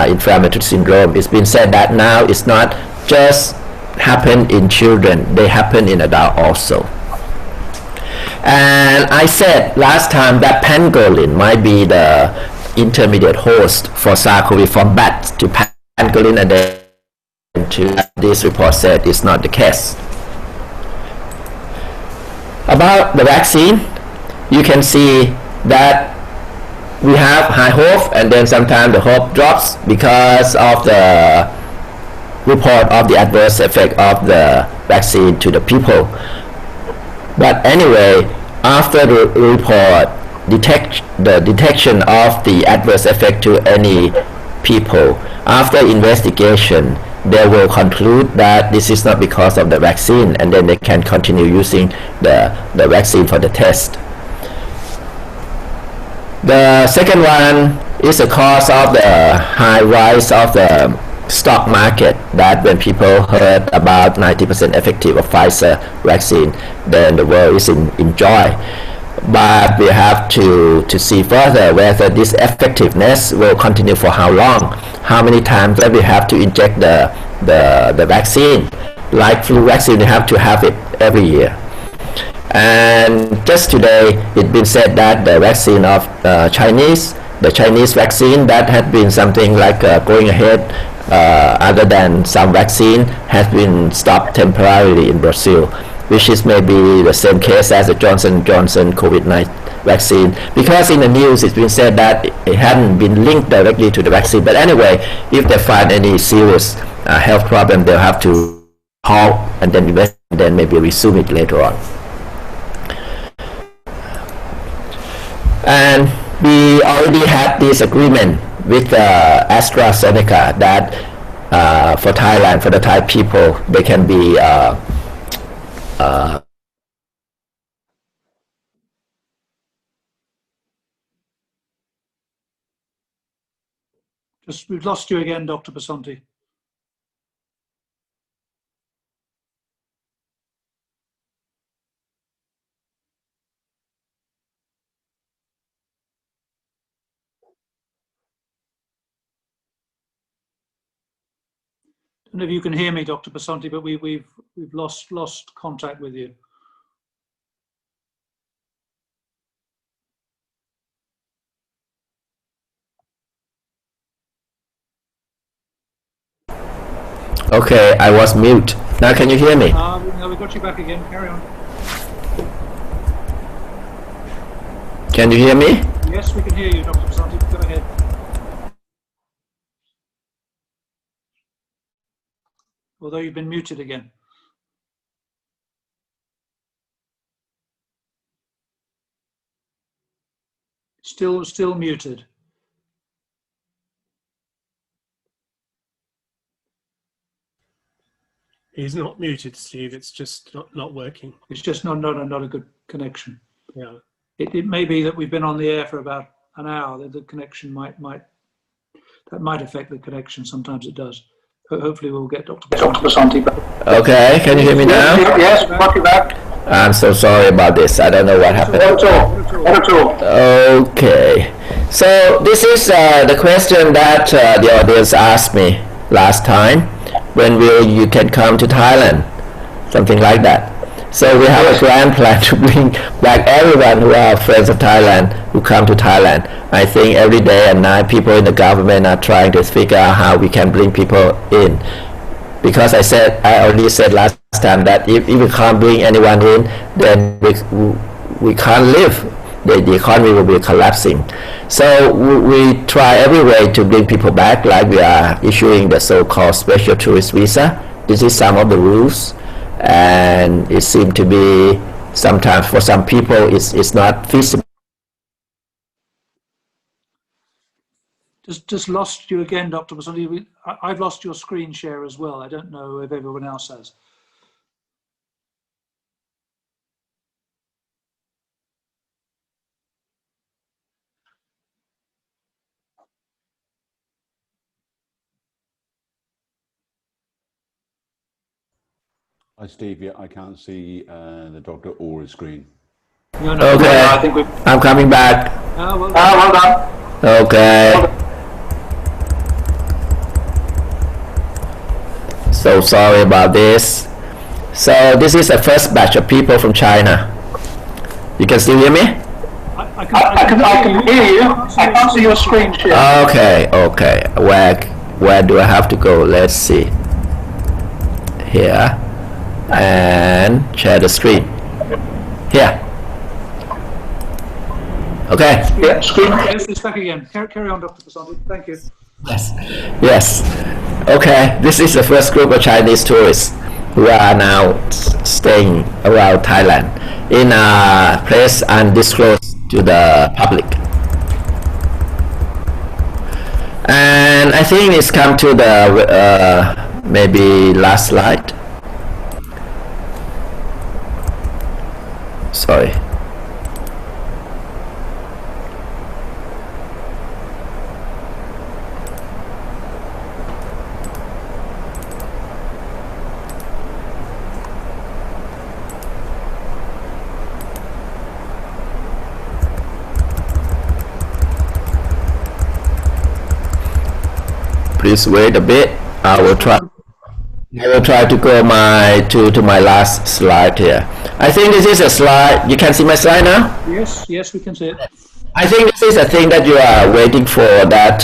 inflammatory syndrome. It's been said that now it's not just happen in children, they happen in adult also. And I said last time that pangolin might be the intermediate host for SARS-CoV from bats to pangolin, and then to this report said it's not the case. About the vaccine, you can see that we have high hope, and then sometimes the hope drops because of the report of the adverse effect of the vaccine to the people. But anyway, after the report the detection of the adverse effect to any people, after investigation, they will conclude that this is not because of the vaccine, and then they can continue using the vaccine for the test. The second one is the cause of the high rise of the stock market, that when people heard about 90% effective of Pfizer vaccine, then the world is in joy. But we have to see further whether this effectiveness will continue for how long, how many times that we have to inject the vaccine. Like flu vaccine, you have to have it every year. And just today, it's been said that the vaccine of the Chinese vaccine, that had been something like going ahead, other than some vaccine, has been stopped temporarily in Brazil, which is maybe the same case as the Johnson & Johnson COVID-19 vaccine, because in the news it's been said that it hadn't been linked directly to the vaccine. But anyway, if they find any serious health problem, they'll have to halt and then invest, and then maybe resume it later on. And we already had this agreement with AstraZeneca that for Thailand, for the Thai people, they can be we've lost you again, Dr. Pisonthi. I don't know if you can hear me, Dr. Pisonthi, but we've lost contact with you. Okay, I was mute. Now can you hear me? No, we got you back again. Carry on. Can you hear me? Yes, we can hear you, Dr. Pisonthi. Go ahead. Although you've been muted again. Still muted. He's not muted, Steve. It's just not working. It's just not a good connection. Yeah. It may be that we've been on the air for about an hour. That the connection might affect the connection. Sometimes it does. Hopefully we'll get Dr. Pisonthi back. Okay, can you hear me now? Yes, got you back. I'm so sorry about this. I don't know what happened. Not at all. Okay, so this is the question that the audience asked me last time. When will you can come to Thailand? Something like that. So we have a grand plan to bring back everyone who are friends of Thailand who come to Thailand. I think every day and night people in the government are trying to figure out how we can bring people in. Because I already said last time that if we can't bring anyone in, then we can't live. The economy will be collapsing. So we try every way to bring people back, like we are issuing the so-called special tourist visa. This is some of the rules, and it seems to be sometimes for some people it's not feasible. Just lost you again, Dr. Pisonthi. I've lost your screen share as well. I don't know if everyone else has. Hi Steve, yeah, I can't see the doctor or his screen. No, Okay, I think I'm coming back. well done. Okay. So sorry about this. So this is the first batch of people from China. You can still hear me? I can hear you. I can't see your screen share. Okay. Where do I have to go? Let's see. Here. And share the screen. Here. Okay. Yeah, screen. Yes, it's back again. Carry on, Dr. Pisonthi. Thank you. Yes. Okay. This is the first group of Chinese tourists who are now staying around Thailand in a place undisclosed to the public. And I think it's come to the maybe last slide. Sorry. Please wait a bit. I will try to go to my last slide here. I think this is a slide. You can see my slide now? Yes, we can see it. I think this is a thing that you are waiting for, that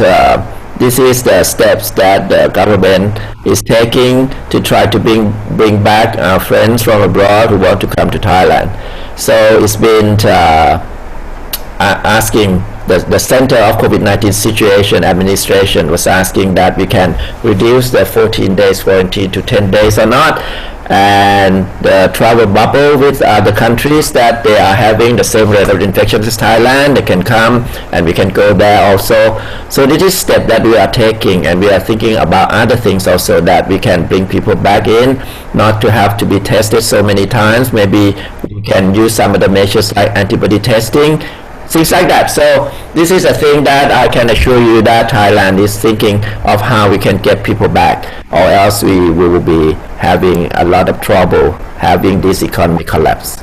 this is the steps that the government is taking to try to bring back our friends from abroad who want to come to Thailand. So it's been asking the Center of COVID-19 Situation Administration was asking that we can reduce the 14 days quarantine to 10 days or not, and the travel bubble with other countries that they are having the same rate of infection as Thailand, they can come and we can go there also. So this is a step that we are taking, and we are thinking about other things also, that we can bring people back in, not to have to be tested so many times. Maybe we can use some of the measures like antibody testing, things like that. So this is a thing that I can assure you that Thailand is thinking of how we can get people back, or else we will be having a lot of trouble having this economic collapse.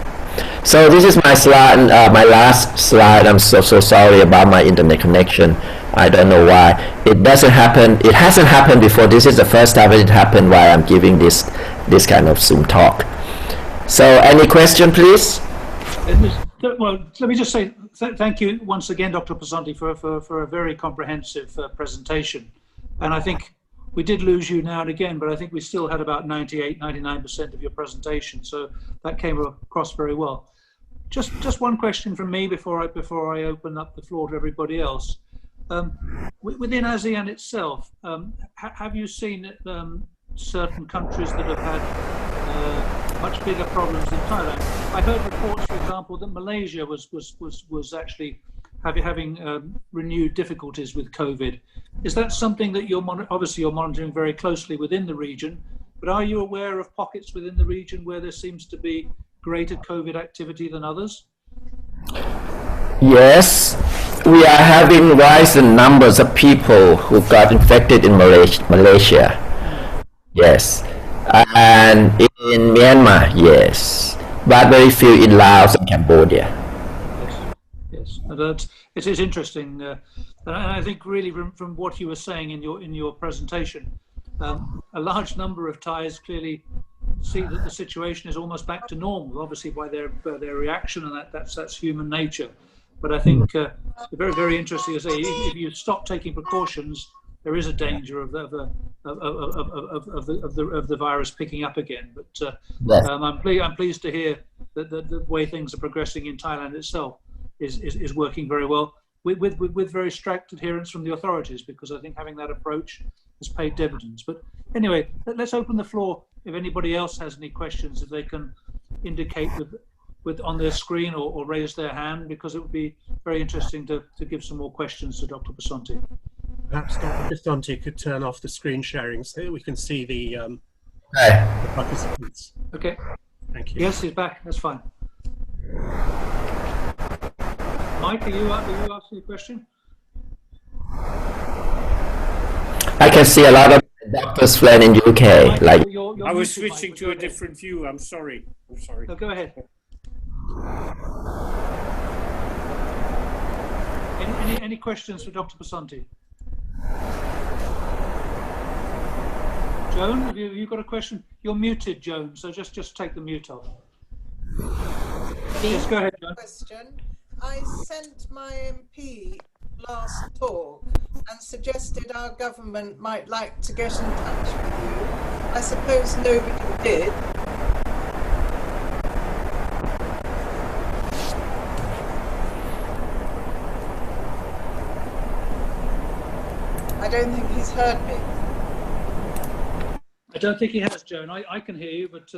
So this is my slide, my last slide. I'm so sorry about my internet connection. I don't know why it doesn't happen. It hasn't happened before. This is the first time it happened while I'm giving this kind of Zoom talk. So any question, please? Well, let me just say thank you once again, Dr. Pisonthi, for a very comprehensive presentation. And I think we did lose you now and again, but I think we still had about 98–99% of your presentation. So that came across very well. Just one question from me before I open up the floor to everybody else. Within ASEAN itself, have you seen certain countries that have had much bigger problems than Thailand? I heard reports, for example, that Malaysia was actually having renewed difficulties with COVID. Is that something that obviously you're monitoring very closely within the region, but are you aware of pockets within the region where there seems to be greater COVID activity than others? Yes, we are having rising numbers of people who got infected in Malaysia. Yes, and in Myanmar, yes, but very few in Laos and Cambodia. Yes, and it is interesting, and I think really from what you were saying in your presentation, a large number of Thais clearly see that the situation is almost back to normal, obviously by their reaction, and that's human nature. But I think very, very interesting to say, if you stop taking precautions, there is a danger of the virus picking up again. But I'm pleased to hear that the way things are progressing in Thailand itself is working very well, with very strict adherence from the authorities, because I think having that approach has paid dividends. But anyway, let's open the floor. If anybody else has any questions, if they can indicate on their screen or raise their hand, because it would be very interesting to give some more questions to Dr. Pisonthi. Perhaps Dr. Pisonthi could turn off the screen sharing so that we can see the participants. Okay. Thank you. Yes, he's back. That's fine. Mike, are you asking a question? I can see a lot of doctors fled in UK. Mike, like you're I was muted, switching Mike, to a different view. I'm sorry. No, go ahead. Any questions for Dr. Pisonthi? Joan, have you got a question? You're muted, Joan, so just take the mute off. Yes, go ahead, Joan. Question. I sent my MP last talk and suggested our government might like to get in touch with you. I suppose nobody did. I don't think he's heard me. I don't think he has, Joan. I can hear you, but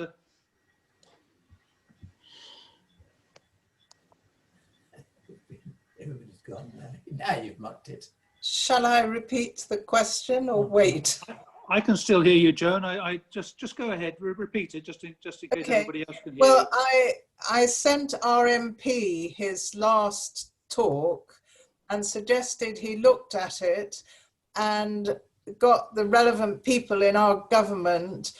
everybody's gone now. Now you've mocked it. Shall I repeat the question or wait? I can still hear you, Joan. I just go ahead, repeat it, just in case Okay. everybody else can hear Well, you. I sent our MP his last talk and suggested he looked at it and got the relevant people in our government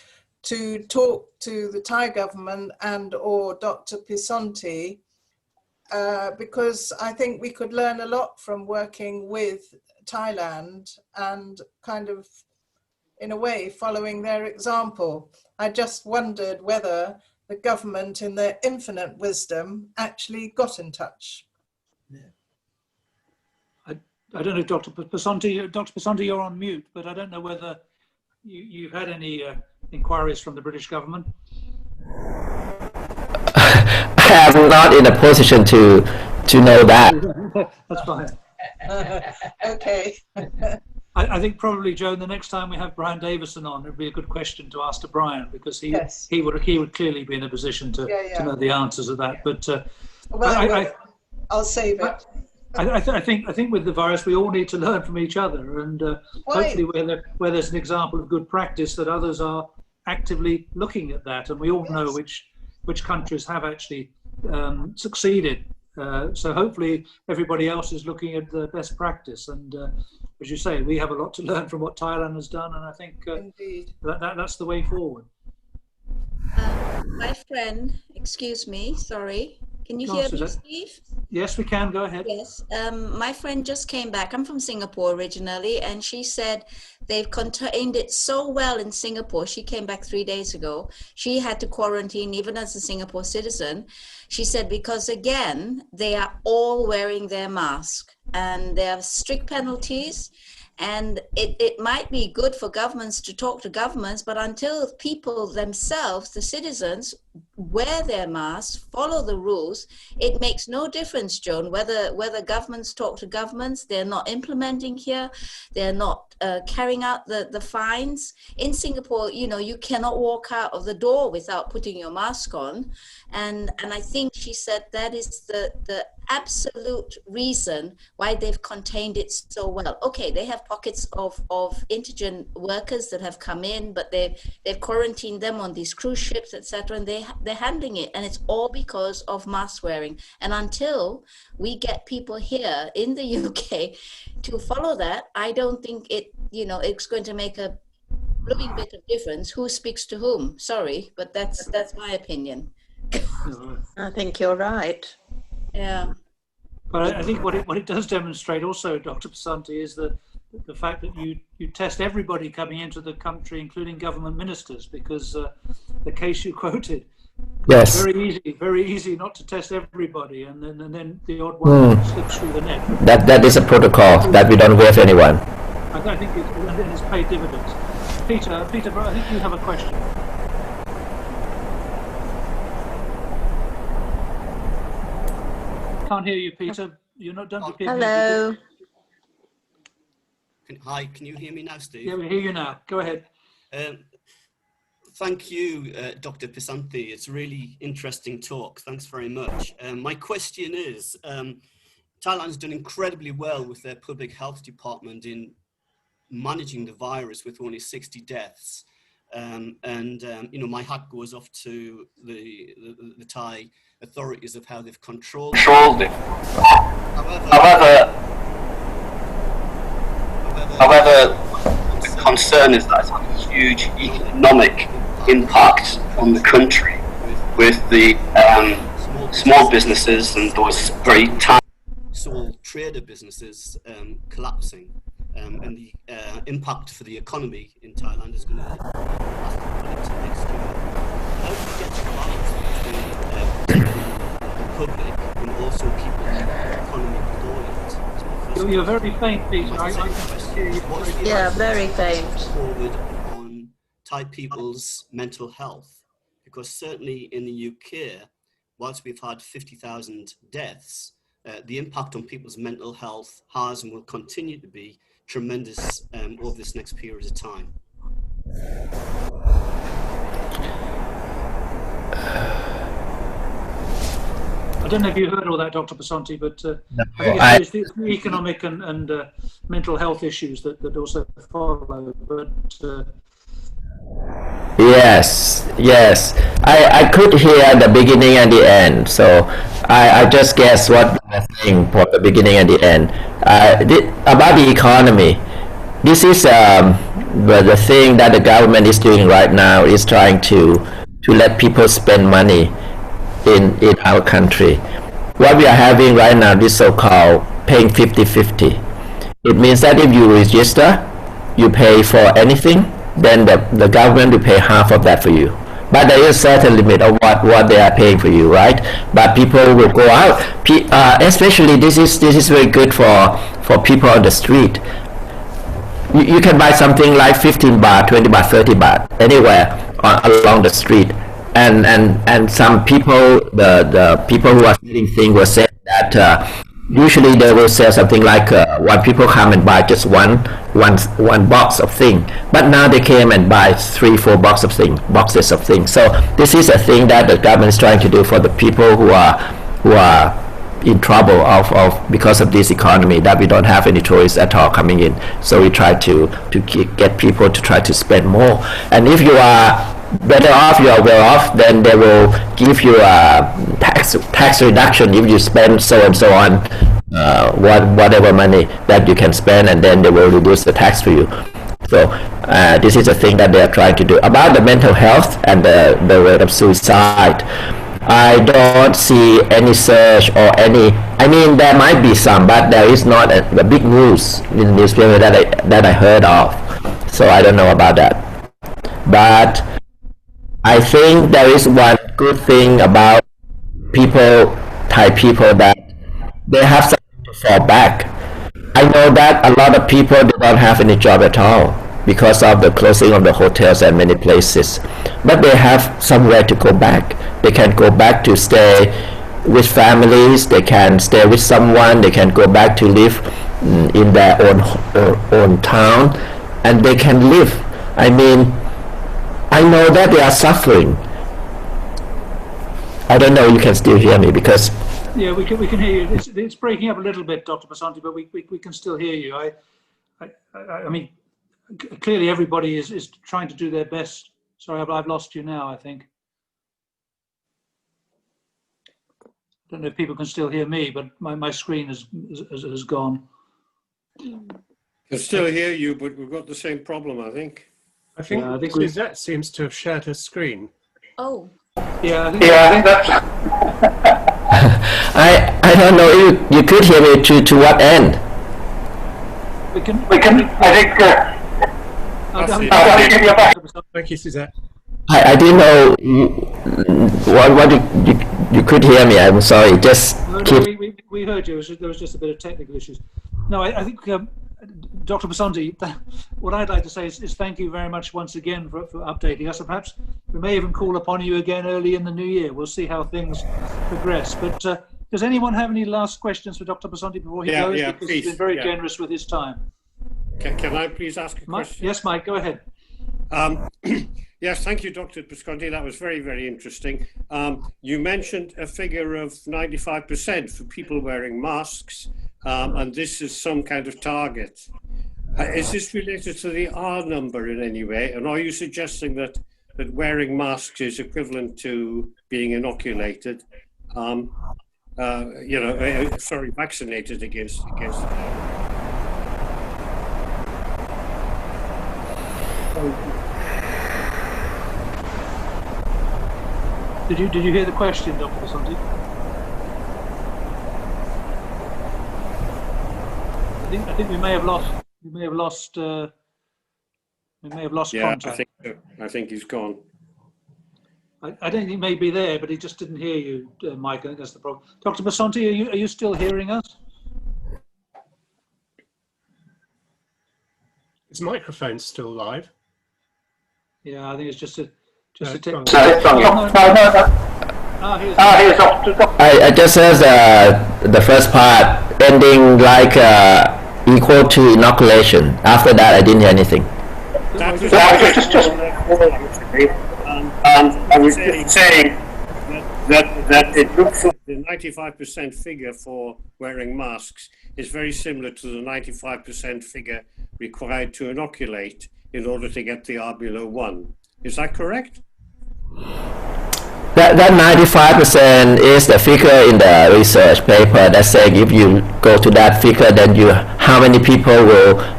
to talk to the Thai government and or Dr Pisonthi, because I think we could learn a lot from working with Thailand and kind of, in a way, following their example. I just wondered whether the government, in their infinite wisdom, actually got in touch. I don't know, Dr Pisonthi, you're on mute, but I don't know whether you've had any inquiries from the British government. I am not in a position to know that. That's fine. Okay. I think probably, Joan, the next time we have Brian Davison on, it would be a good question to ask to Brian, because he would clearly be in a position to know the answers of that. But well, I'll save it. I think with the virus, we all need to learn from each other, and hopefully where there's an example of good practice, that others are actively looking at that, and we all know which countries have actually succeeded. So hopefully everybody else is looking at the best practice, and as you say, we have a lot to learn from what Thailand has done, and I think that's the way forward. My friend, excuse me, sorry. Can you hear me, Steve? Yes, we can. Go ahead. Yes. My friend just came back. I'm from Singapore originally, and she said they've contained it so well in Singapore. She came back 3 days ago. She had to quarantine even as a Singapore citizen. She said because, again, they are all wearing their mask, and there are strict penalties. And it might be good for governments to talk to governments, but until people themselves, the citizens, wear their masks, follow the rules, it makes no difference, Joan, whether governments talk to governments. They're not implementing here. They're not carrying out the fines. In Singapore, you know, you cannot walk out of the door without putting your mask on. And I think she said that is the absolute reason why they've contained it so well. Okay, they have pockets of indigent workers that have come in, but they've quarantined them on these cruise ships, etc., and they're handling it, and it's all because of mask wearing. And until we get people here in the UK to follow that, I don't think it's going to make a blooming bit of difference who speaks to whom. Sorry, but that's my opinion. I think you're right. Yeah. But I think what it does demonstrate also, Dr. Pisonthi, is the fact that you test everybody coming into the country, including government ministers, because the case you quoted, yes, very easy not to test everybody, and then the odd one slips through the net. That is a protocol that we don't waive anyone. I think it's paid dividends. Peter, I think you have a question. Can't hear you, Peter. You're not done. Hello. Hi, can you hear me now, Steve? Yeah, we hear you now. Go ahead. Thank you, Dr. Pisonthi. It's a really interesting talk. Thanks very much. My question is, Thailand's done incredibly well with their public health department in managing the virus with only 60 deaths. My hat goes off to the Thai authorities of how they've controlled it. However, the concern is that it's had a huge economic impact on the country with the small businesses and those very tiny sole trader businesses collapsing. and the impact for the economy in Thailand is going to last into next year. How do we get to balance between the public and also keeping the economy buoyant? You're very faint, Peter. I can hear you. Yeah, very faint. Forward on Thai people's mental health, because certainly in the UK, whilst we've had 50,000 deaths, the impact on people's mental health has and will continue to be tremendous over this next period of time. I don't know if you heard all that, Dr. Pisonthi, but I think it's the economic and mental health issues that also follow. But Yes, I could hear the beginning and the end, so I just guessed what they were saying for the beginning and the end. About the economy, this is the thing that the government is doing right now is trying to let people spend money in our country. What we are having right now is so-called paying 50-50. It means that if you register, you pay for anything, then the government will pay half of that for you. But there is a certain limit of what they are paying for you, right? But people will go out. Especially this is very good for people on the street. You can buy something like 15 baht, 20 baht, 30 baht anywhere along the street. And some people, the people who are selling things were saying that usually they will sell something like when people come and buy just one box of thing, but now they came and buy 3-4 boxes of things. So this is a thing that the government is trying to do for the people who are in trouble of because of this economy, that we don't have any choice at all coming in. So we try to get people to try to spend more. And if you are better off, you are well off, then they will give you a tax reduction if you spend so and so on whatever money that you can spend, and then they will reduce the tax for you. So this is a thing that they are trying to do. About the mental health and the rate of suicide, I don't see any search or any. I mean, there might be some, but there is not a big news in the newspaper that I heard of. So I don't know about that. But I think there is one good thing about Thai people, that they have something to fall back. I know that a lot of people, they don't have any job at all because of the closing of the hotels and many places. But they have somewhere to go back. They can go back to stay with families, they can stay with someone, they can go back to live in their own town, and they can live. I mean, I know that they are suffering. I don't know, you can still hear me because... Yeah, we can hear you. It's breaking up a little bit, Dr. Pisonthi, but we can still hear you. I mean, clearly everybody is trying to do their best. Sorry, I've lost you now, I think. I don't know if people can still hear me, but my screen has gone. Can still hear you, but we've got the same problem, I think. I think Suzette seems to have shared her screen. Oh. Yeah, I think that's... I don't know if you could hear me to what end? We can I think... Thank you, Suzette. I didn't know what you could hear me. I'm sorry. Just we heard you. There was just a bit of technical issues. No, I think Dr. Pisonthi, what I'd like to say is thank you very much once again for updating us, and perhaps we may even call upon you again early in the new year. We'll see how things progress. But does anyone have any last questions for Dr. Pisonthi before he goes? Yeah, because please. He's been very generous with his time. Can I please ask a question? Yes, Mike, go ahead. Yes, thank you, Dr. Pisonthi. That was very, very interesting. You mentioned a figure of 95% for people wearing masks, and this is some kind of target. Is this related to the R number in any way? And are you suggesting that wearing masks is equivalent to being inoculated? Vaccinated against Did you hear the question, Dr. Pisonthi? I think we may have lost We may have lost. We may have lost Yeah, contact. I think so. I think he's gone. I don't think he may be there, but he just didn't hear you, Mike. I think that's the problem. Dr. Pisonthi, are you still hearing us? His microphone's still live. Yeah, I think it's just a it's gone. I just heard the first part ending like equal to inoculation. After that, I didn't hear anything. That was I was just saying that it looks like the 95% figure for wearing masks is very similar to the 95% figure required to inoculate in order to get the R below 1. Is that correct? That 95% is the figure in the research paper that saying if you go to that figure, then how many people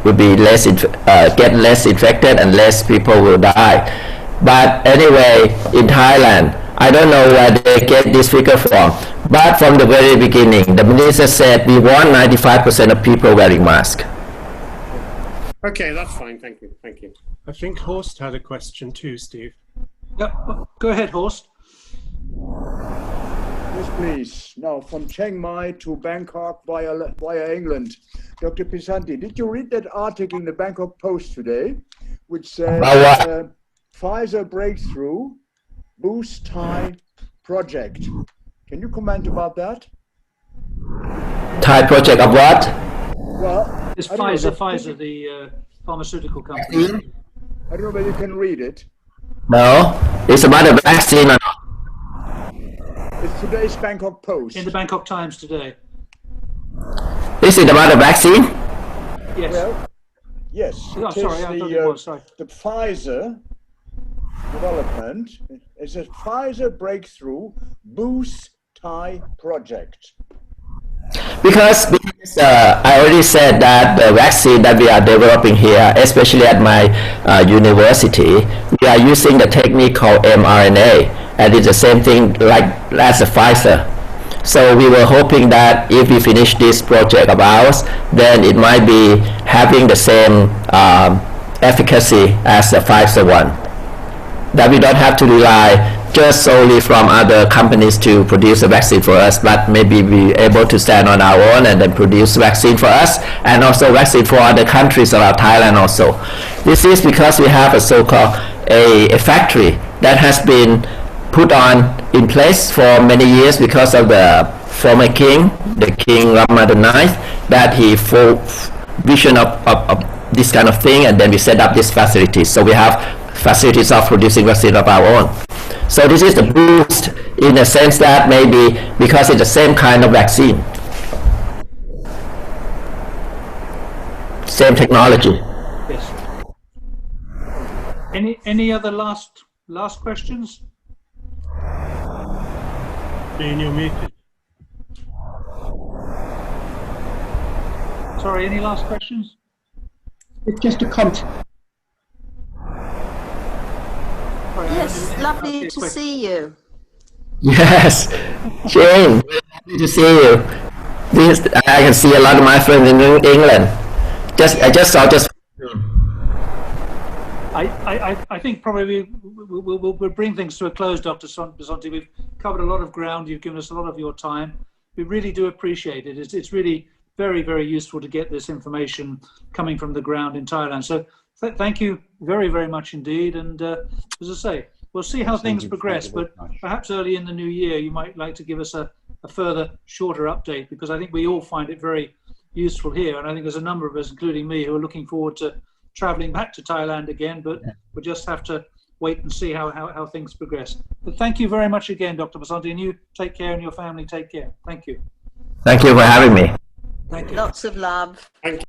will be get less infected and less people will die. But anyway, in Thailand, I don't know where they get this figure from. But from the very beginning, the minister said we want 95% of people wearing masks. Okay, that's fine. Thank you. Thank you. I think Horst had a question too, Steve. Yep. Go ahead, Horst. Yes, please. Now, from Chiang Mai to Bangkok via England. Dr. Pisonthi, did you read that article in the Bangkok Post today, which says Pfizer breakthrough boost Thai project? Can you comment about that? Thai project of what? Well, It's Pfizer, the pharmaceutical company. I don't know whether you can read it. No, it's about a vaccine. It's today's Bangkok Post. In the Bangkok Times today. Is it about a vaccine? Yes. Well, yes. Oh, sorry, I thought it was. Sorry. The Pfizer development. It says Pfizer breakthrough boost Thai project. Because I already said that the vaccine that we are developing here, especially at my university, we are using the technique called mRNA, and it's the same thing like as the Pfizer. So we were hoping that if we finish this project of ours, then it might be having the same efficacy as the Pfizer one. That we don't have to rely just solely from other companies to produce a vaccine for us, but maybe be able to stand on our own and then produce vaccine for us, and also vaccine for other countries around Thailand also. This is because we have a so-called a factory that has been put on in place for many years because of the former king, the King Rama the Ninth, that he full vision of this kind of thing, and then we set up this facility. So we have facilities of producing vaccine of our own. So this is the boost in the sense that maybe because it's the same kind of vaccine, same technology. Yes. Any other last questions? Dean, you're muted. Sorry, any last questions? It's just a comment. Yes, lovely to see you. Yes, Jane, happy to see you. I can see a lot of my friends in England. I just saw. I think probably we'll bring things to a close, Dr. Pisonthi. We've covered a lot of ground. You've given us a lot of your time. We really do appreciate it. It's really very, very useful to get this information coming from the ground in Thailand. So thank you very, very much indeed. And as I say, we'll see how things progress, but perhaps early in the new year, you might like to give us a further shorter update, because I think we all find it very useful here. And I think there's a number of us, including me, who are looking forward to traveling back to Thailand again, but we'll just have to wait and see how things progress. But thank you very much again, Dr. Pisonthi, and you take care, and your family take care. Thank you. Thank you for having me. Thank you. Lots of love. Thank you.